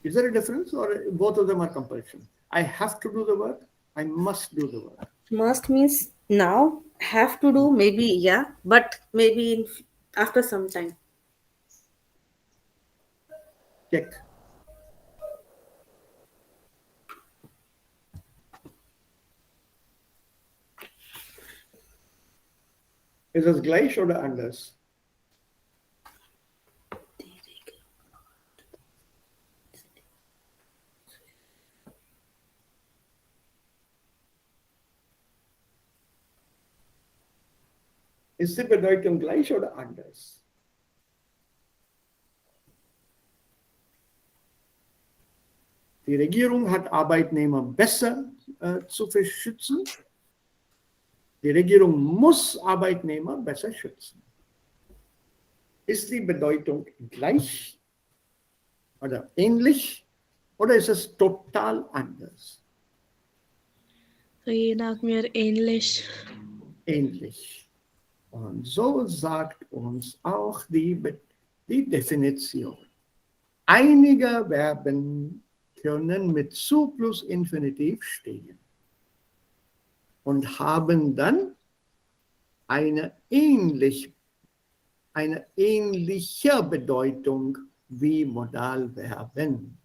Is there a difference, or both of them are compulsion? I have to do the work, I must do the work. Must means now, have to do, maybe, yeah, but maybe after some time. Check. Ist es gleich oder anders? Ist die Bedeutung gleich oder anders? Die Regierung hat Arbeitnehmer besser zu schützen. Die Regierung muss Arbeitnehmer besser schützen. Ist die Bedeutung gleich oder ähnlich oder ist es total anders? Je nach mir ähnlich. Ähnlich. Und so sagt uns auch die Definition. Einige Verben können mit zu plus Infinitiv stehen und haben dann eine ähnliche Bedeutung wie Modalverben.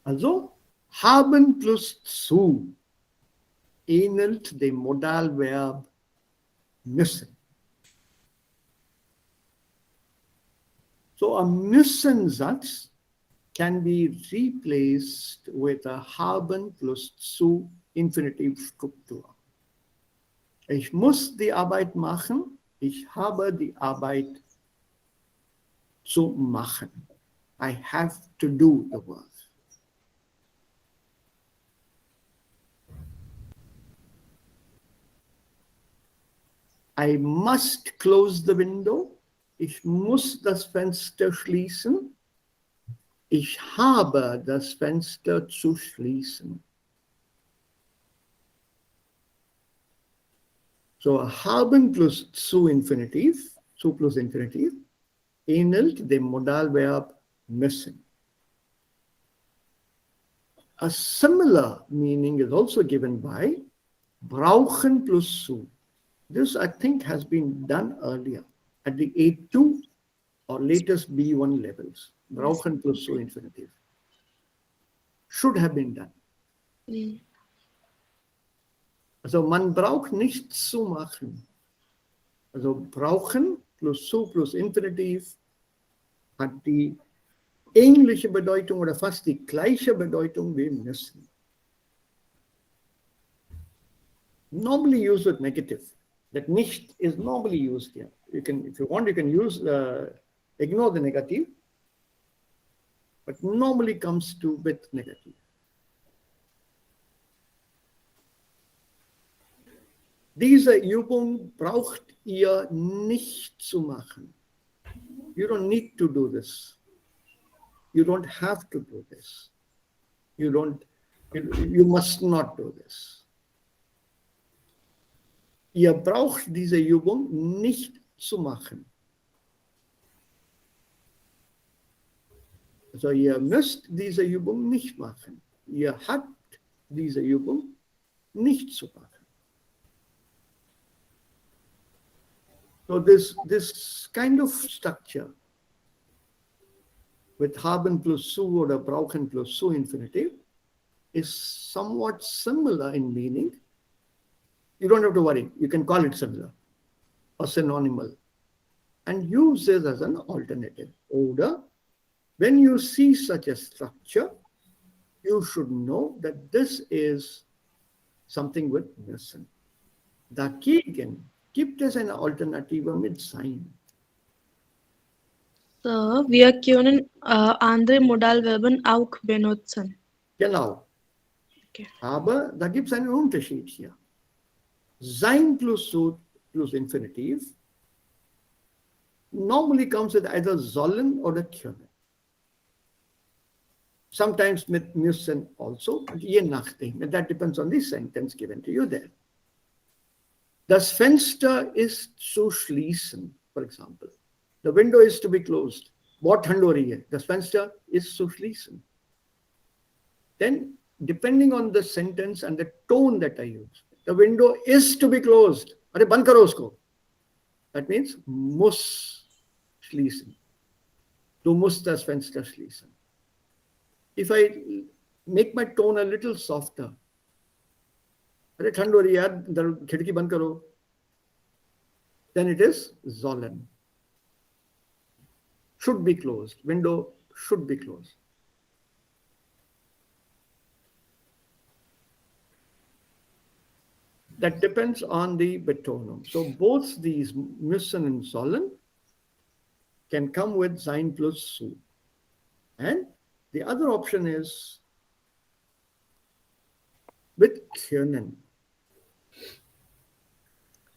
Also, haben plus zu ähnelt dem Modalverb müssen. So a müssen Satz can be replaced with a haben plus zu Infinitivstruktur. Ich muss die Arbeit machen, ich habe die Arbeit zu machen. I have to do the work. I must close the window. Ich muss das Fenster schließen. Ich habe das Fenster zu schließen. So, haben plus zu Infinitiv, zu plus Infinitiv, ähnelt dem Modalverb müssen. A similar meaning is also given by brauchen plus zu. This, I think, has been done earlier at the A2 or latest B1 levels. Brauchen plus zu Infinitiv. Should have been done. Also man braucht nichts zu machen. Also brauchen plus zu plus Infinitiv hat die ähnliche Bedeutung oder fast die gleiche Bedeutung wie müssen. Normally used with negative. That nicht is normally used here. You can, if you want, you can use ignore the negative, but normally comes to with negative. Diese Übung braucht ihr nicht zu machen. You don't need to do this. You don't have to do this. You must not do this. Ihr braucht diese Übung nicht zu machen. Also ihr müsst diese Übung nicht machen. Ihr habt diese Übung nicht zu machen. So this kind of structure with haben plus zu oder brauchen plus zu Infinitive is somewhat similar in meaning. You don't have to worry. You can call it similar or synonymal and use this as an alternative. Oder when you see such a structure, you should know that this is something with müssen. Dagegen gibt es eine Alternative mit sein. So, wir können andere Modalverben auch benutzen. Genau. Okay. Aber da gibt es einen Unterschied hier. Sein plus zu plus Infinitiv normally comes with either sollen oder können. Sometimes with müssen also, je nachdem. And that depends on the sentence given to you there. Das Fenster ist zu schließen, for example. The window is to be closed. What ठंड हो रही है? Das Fenster ist zu schließen. Then, depending on the sentence and the tone that I use, the window is to be closed. अरे बंद करो उसको. That means muss schließen. Du musst das Fenster schließen. If I make my tone a little softer, अरे ठंड हो रही है यार, खिड़की बंद करो. Then it is sollen. Should be closed. Window should be closed. That depends on the betonum. So both these müssen and sollen can come with sein plus zu. And the other option is with können.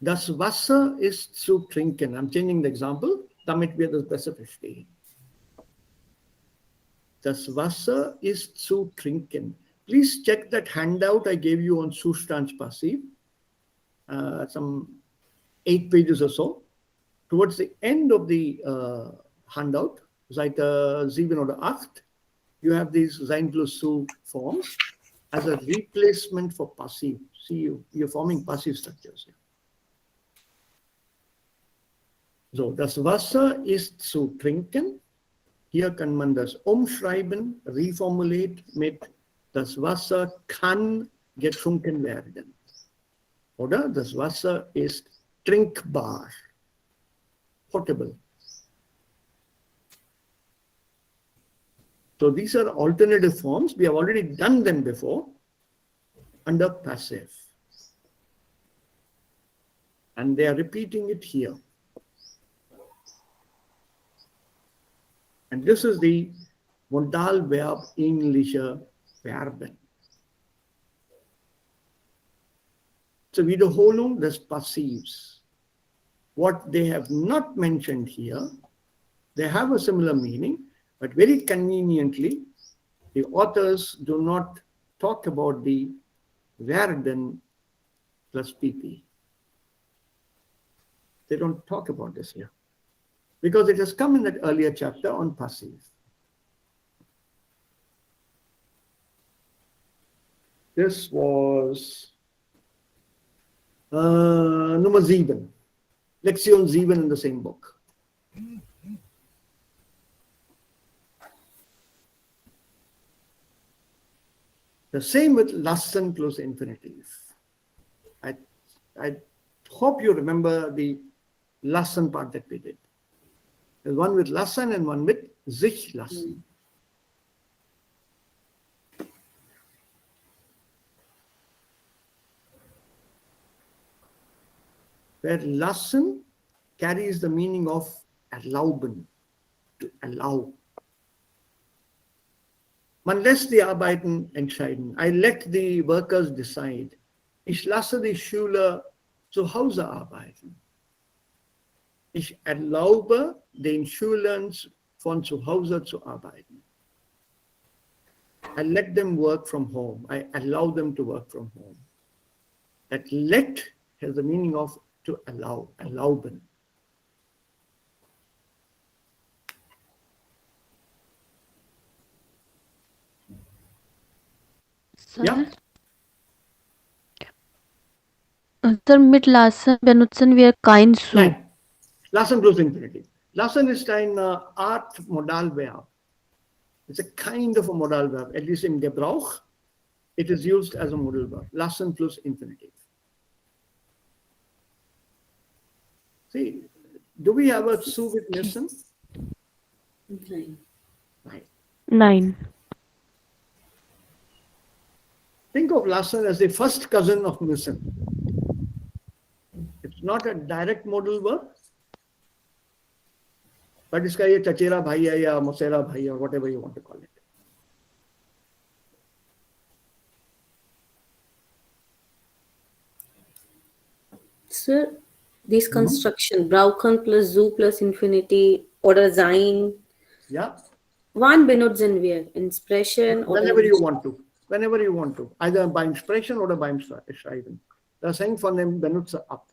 Das Wasser ist zu trinken. I'm changing the example, damit wir das besser verstehen. Das Wasser ist zu trinken. Please check that handout I gave you on Zustandspassiv. Some 8 pages or so. Towards the end of the handout, Seite 7 oder 8, you have these sein plus zu forms as a replacement for passive. See, you're forming passive structures here. So, das Wasser ist zu trinken. Hier kann man das umschreiben, reformulate mit das Wasser kann getrunken werden. Oder das Wasser ist trinkbar, potable. So these are alternative forms. We have already done them before. under passive. And they are repeating it here. And this is the Modalverb ähnliche Verben. It's a Wiederholung des Passivs. What they have not mentioned here, they have a similar meaning, but very conveniently, the authors do not talk about the werden plus pp. They don't talk about this here because it has come in that earlier chapter on passive. This was Nummer 7, Lektion 7 in the same book. The same with lassen plus infinitive. I hope you remember the lassen part that we did. There's one with lassen and one with sich lassen. Where lassen carries the meaning of erlauben, to allow. Man lässt die Arbeiten entscheiden. I let the workers decide. Ich lasse die Schüler zu Hause arbeiten. Ich erlaube den Schülern von zu Hause zu arbeiten. I let them work from home. I allow them to work from home. That let has the meaning of to allow, erlauben. Ja? Sir, mit lassen benutzen wir kein zu. Nein. Lassen plus infinitive. Lassen ist ein Art Modalverb. It's a kind of a Modalverb. At least in Gebrauch, it is used as a modal verb. Lassen plus infinitive. See, do we have a zu with listen? Nein. Nein. Think of lassen as the first cousin of listen. It's not a direct modal verb, but इसका ये चचेरा भाई है या मौसेरा भाई है, or whatever you want to call it. Sir, this construction, brauchen plus zu plus infinity oder sein, Yeah. wann benutzen wir? Expression oder Whenever you want to. Whenever you want to. Either beim Sprechen oder beim Schreiben. Das hängt von dem Benutzer ab.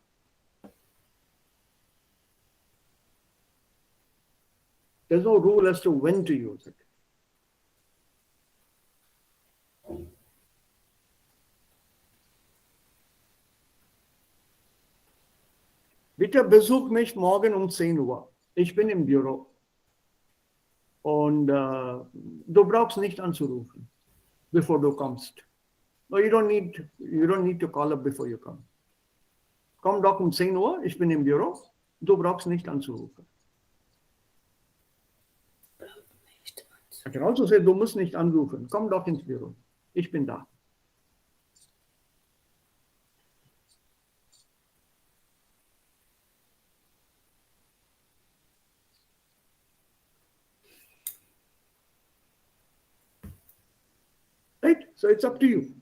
There's no rule as to when to use it. Bitte besuch mich morgen um 10 Uhr. Ich bin im Büro. Und du brauchst nicht anzurufen, bevor du kommst. No, you don't need to call up before you come. Komm doch um 10 Uhr, ich bin im Büro. Du brauchst nicht anzurufen. I can also say, du musst nicht anrufen. Komm doch ins Büro. Ich bin da. Right? So it's up to you.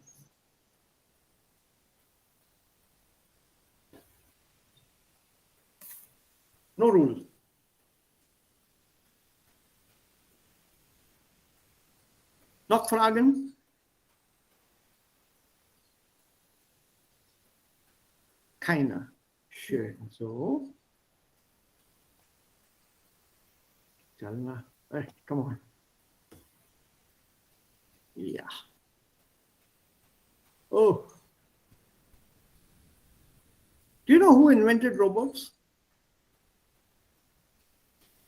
No rule. Noch Fragen? Keiner. Schön. So. Hey, come on. Yeah. Oh. Do you know who invented robots?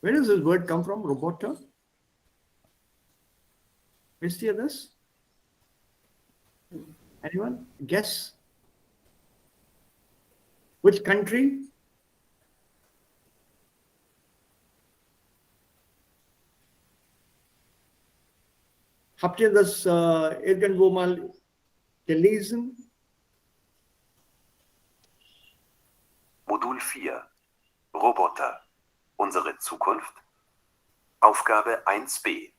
Where does this word come from, roboter? Wisst ihr das? Anyone? Guess? Which country? Habt ihr das irgendwo mal gelesen. Modul 4. Roboter. Unsere Zukunft. Aufgabe 1b.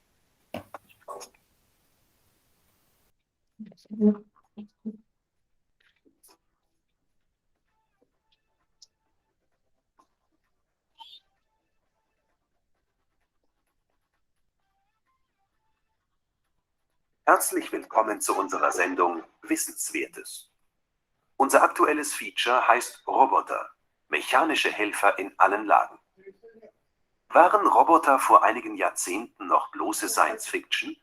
Herzlich willkommen zu unserer Sendung Wissenswertes. Unser aktuelles Feature heißt Roboter, mechanische Helfer in allen Lagen. Waren Roboter vor einigen Jahrzehnten noch bloße Science-Fiction?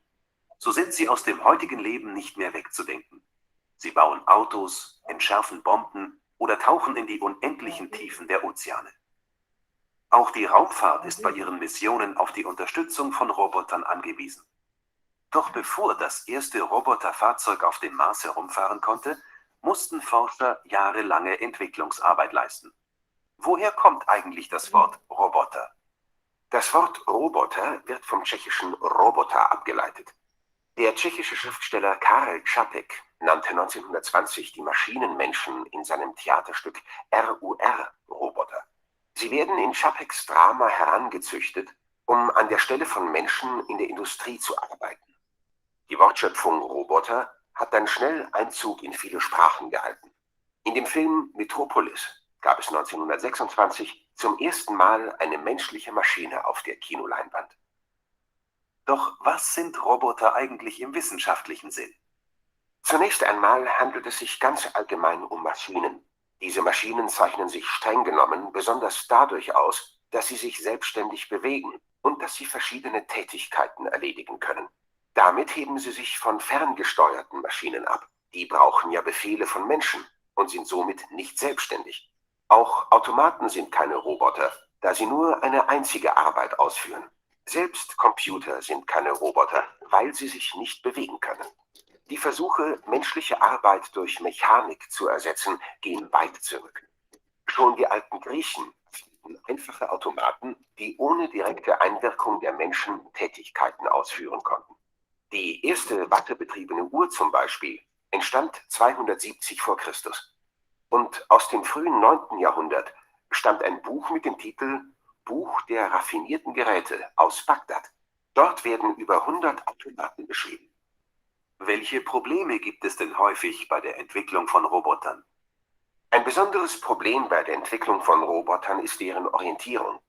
So sind sie aus dem heutigen Leben nicht mehr wegzudenken. Sie bauen Autos, entschärfen Bomben oder tauchen in die unendlichen Tiefen der Ozeane. Auch die Raumfahrt ist bei ihren Missionen auf die Unterstützung von Robotern angewiesen. Doch bevor das erste Roboterfahrzeug auf dem Mars herumfahren konnte, mussten Forscher jahrelange Entwicklungsarbeit leisten. Woher kommt eigentlich das Wort Roboter? Das Wort Roboter wird vom tschechischen Roboter abgeleitet. Der tschechische Schriftsteller Karel Čapek nannte 1920 die Maschinenmenschen in seinem Theaterstück RUR Roboter. Sie werden in Čapeks Drama herangezüchtet, um an der Stelle von Menschen in der Industrie zu arbeiten. Die Wortschöpfung Roboter hat dann schnell Einzug in viele Sprachen gehalten. In dem Film Metropolis gab es 1926 zum ersten Mal eine menschliche Maschine auf der Kinoleinwand. Doch was sind Roboter eigentlich im wissenschaftlichen Sinn? Zunächst einmal handelt es sich ganz allgemein um Maschinen. Diese Maschinen zeichnen sich streng genommen besonders dadurch aus, dass sie sich selbstständig bewegen und dass sie verschiedene Tätigkeiten erledigen können. Damit heben sie sich von ferngesteuerten Maschinen ab. Die brauchen ja Befehle von Menschen und sind somit nicht selbstständig. Auch Automaten sind keine Roboter, da sie nur eine einzige Arbeit ausführen. Selbst Computer sind keine Roboter, weil sie sich nicht bewegen können. Die Versuche, menschliche Arbeit durch Mechanik zu ersetzen, gehen weit zurück. Schon die alten Griechen erfanden einfache Automaten, die ohne direkte Einwirkung der Menschen Tätigkeiten ausführen konnten. Die erste wattebetriebene Uhr zum Beispiel entstand 270 vor Christus. Und aus dem frühen 9. Jahrhundert stammt ein Buch mit dem Titel Buch der raffinierten Geräte aus Bagdad. Dort werden über 100 Automaten beschrieben. Welche Probleme gibt es denn häufig bei der Entwicklung von Robotern? Ein besonderes Problem bei der Entwicklung von Robotern ist deren Orientierung.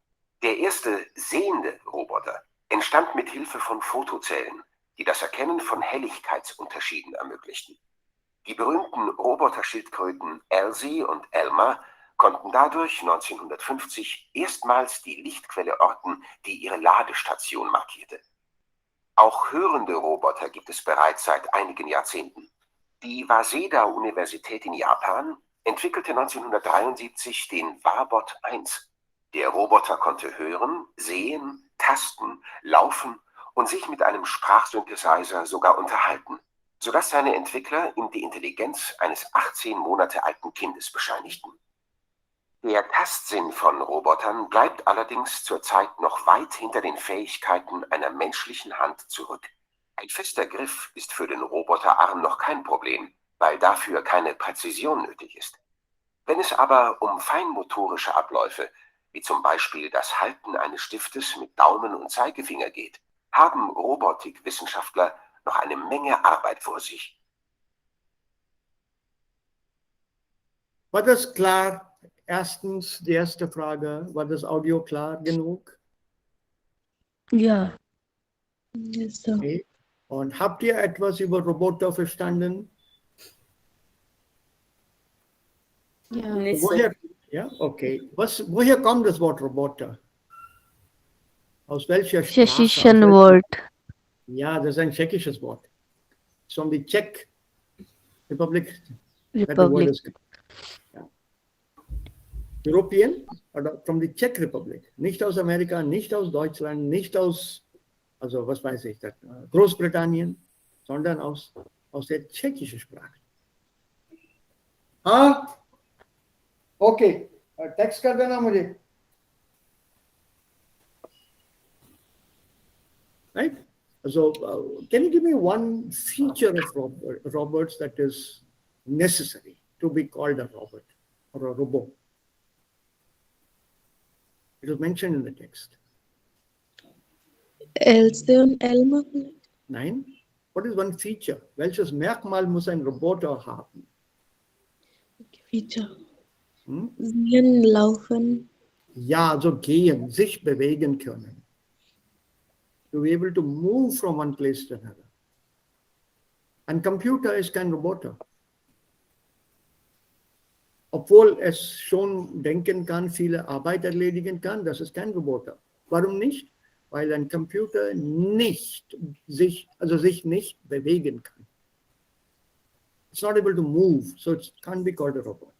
Der erste sehende Roboter entstand mit Hilfe von Photozellen, die das Erkennen von Helligkeitsunterschieden ermöglichten. Die berühmten Roboterschildkröten Elsie und Elma konnten dadurch 1950 erstmals die Lichtquelle orten, die ihre Ladestation markierte. Auch hörende Roboter gibt es bereits seit einigen Jahrzehnten. Die Waseda-Universität in Japan entwickelte 1973 den Wabot 1. Der Roboter konnte hören, sehen, tasten, laufen und sich mit einem Sprachsynthesizer sogar unterhalten, sodass seine Entwickler ihm die Intelligenz eines 18 Monate alten Kindes bescheinigten. Der Tastsinn von Robotern bleibt allerdings zurzeit noch weit hinter den Fähigkeiten einer menschlichen Hand zurück. Ein fester Griff ist für den Roboterarm noch kein Problem, weil dafür keine Präzision nötig ist. Wenn es aber um feinmotorische Abläufe, wie zum Beispiel das Halten eines Stiftes mit Daumen und Zeigefinger geht, haben Robotikwissenschaftler noch eine Menge Arbeit vor sich. War das klar? Erstens, die erste Frage, war das Audio klar genug? Ja. Yes, sir. Okay. Und habt ihr etwas über Roboter verstanden? Ja. Nicht so. Woher, ja, okay. Woher kommt das Wort Roboter? Aus welcher Sprache? Tschechischen Wort. Ja, das ist ein tschechisches Wort. It's from the Czech Republic. That the word is, ja. European, oder from the Czech Republic. Nicht aus Amerika, nicht aus Deutschland, nicht aus, also was weiß ich, Großbritannien, sondern aus der tschechischen Sprache. हाँ okay text कर देना मुझे right So, can you give me one feature of robots that is necessary to be called a robot or a robot? It was mentioned in the text. Elsion Elma 9. What is one feature? Welches Merkmal muss ein Roboter haben? Feature. Hm? Sehen, laufen. Ja, so gehen, sich bewegen können. To be able to move from one place to another. Ein Computer ist kein Roboter. Obwohl es schon denken kann, viele Arbeit erledigen kann, das ist kein Roboter. Warum nicht? Weil ein Computer sich nicht bewegen kann. It's not able to move, so it can't be called a robot.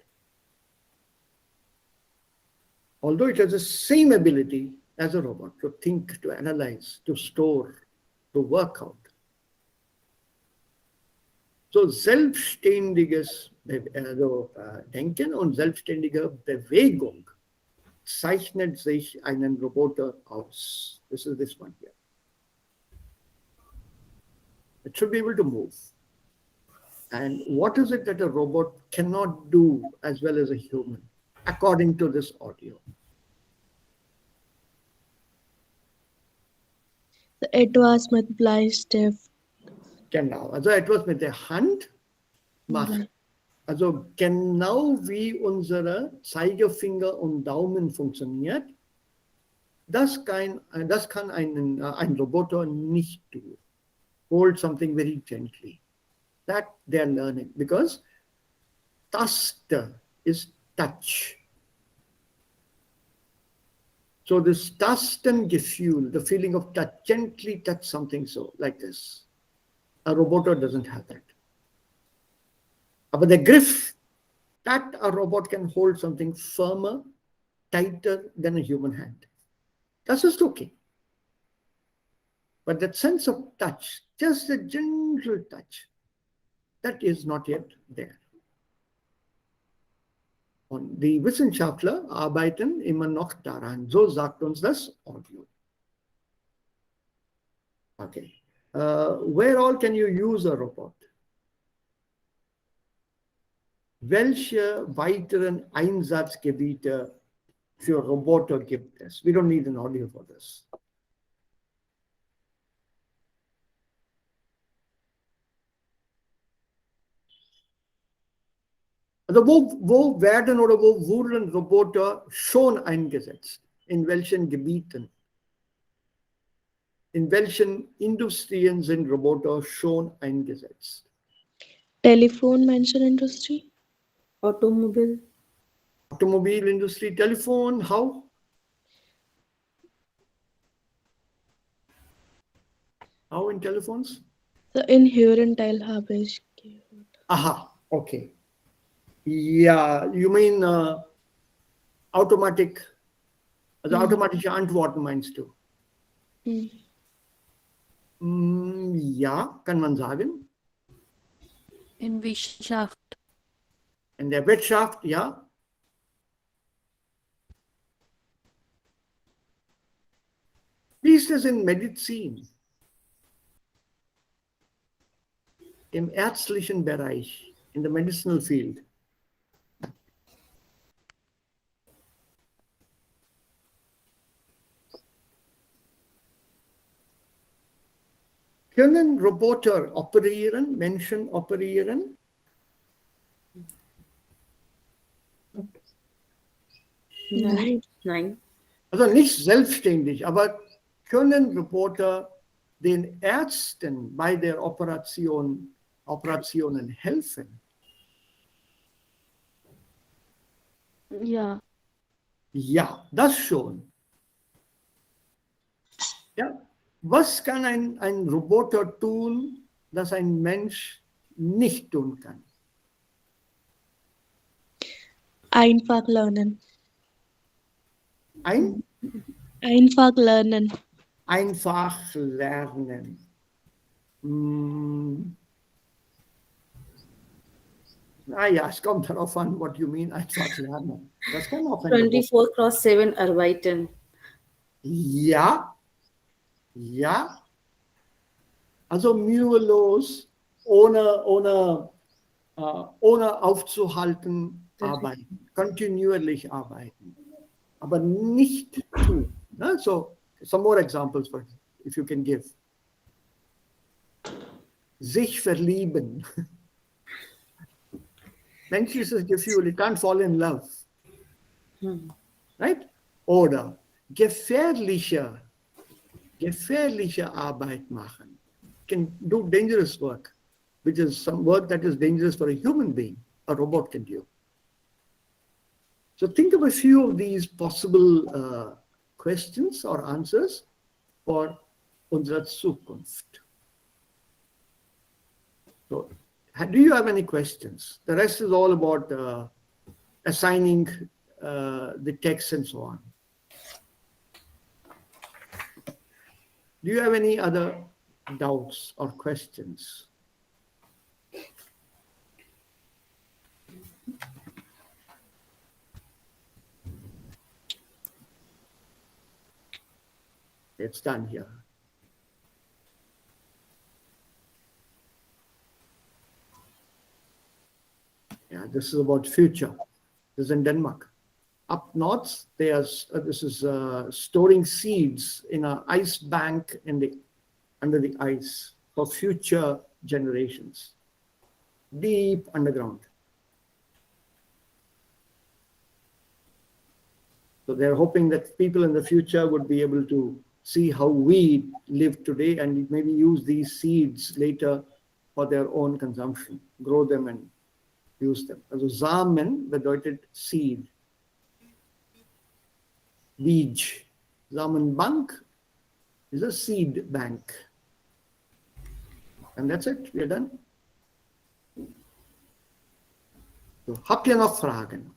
Although it has the same ability as a robot to think, to analyze, to store, to work out. So selbstständiges Denken und selbstständige Bewegung zeichnet sich einen Roboter aus. This is this one here. It should be able to move. And what is it that a robot cannot do as well as a human, according to this audio? Etwas mit Bleistift. Genau, also etwas mit der Hand machen. Also genau wie unsere Zeigefinger und Daumen funktioniert, das kann ein Roboter nicht tun. Hold something very gently. That they are learning because Taste is touch. So this Tastengefühl, the feeling of touch, gently touch something so like this. A roboter doesn't have that. But the griff, that a robot can hold something firmer, tighter than a human hand. That's just okay. But that sense of touch, just a gentle touch, that is not yet there. Und die Wissenschaftler arbeiten immer noch daran. So sagt uns das Audio. Okay. Where all can you use a robot? Welche weiteren Einsatzgebiete für Roboter gibt es? We don't need an audio for this. Also wo werden oder wo wurden Roboter schon eingesetzt? In welchen Gebieten? In welchen Industrien sind Roboter schon eingesetzt? Telephone mention industry. Automobile. Automobile industry, telephone, how? How in telephones? The inherent Teil habe ich gehört. Aha, okay. Yeah, you mean automatic, also automatische Antworten meinst du? Ja, kann man sagen. In Wissenschaft. In der Wirtschaft, ja. Wie ist es in Medizin? Im ärztlichen Bereich, in the medicinal field. Können Roboter operieren, Menschen operieren? Nein. Also nicht selbstständig, aber können Roboter den Ärzten bei der Operationen helfen? Ja. Ja, das schon. Ja. Was kann ein Roboter tun, das ein Mensch nicht tun kann? Einfach lernen. Einfach lernen. Naja, es kommt darauf an, what you mean, einfach lernen. Das kann auch ein 24/7 arbeiten. Ja. Also mühelos, ohne aufzuhalten, arbeiten, kontinuierlich arbeiten, aber nicht tun. Ne? So, some more examples, if you can give. Sich verlieben. Menschliches Gefühl, you can't fall in love. Right? Oder gefährliche Arbeit machen. Can do dangerous work, which is some work that is dangerous for a human being, a robot can do. So think of a few of these possible questions or answers for unsere Zukunft. So, do you have any questions? The rest is all about assigning the text and so on. Do you have any other doubts or questions? It's done here. Yeah, this is about future. This is in Denmark. Up north, this is storing seeds in an ice bank under the ice for future generations, deep underground. So they're hoping that people in the future would be able to see how we live today and maybe use these seeds later for their own consumption, grow them and use them. Also Samen bedeutet seed. Beach. Samenbank is a seed bank. And that's it, we're done. So, habt ihr noch Fragen?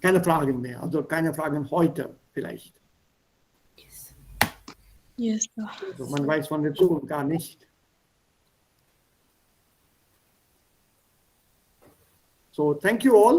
Keine Fragen mehr, also keine Fragen heute vielleicht. Yes, sir. Also man weiß von der Zukunft gar nicht. So thank you all.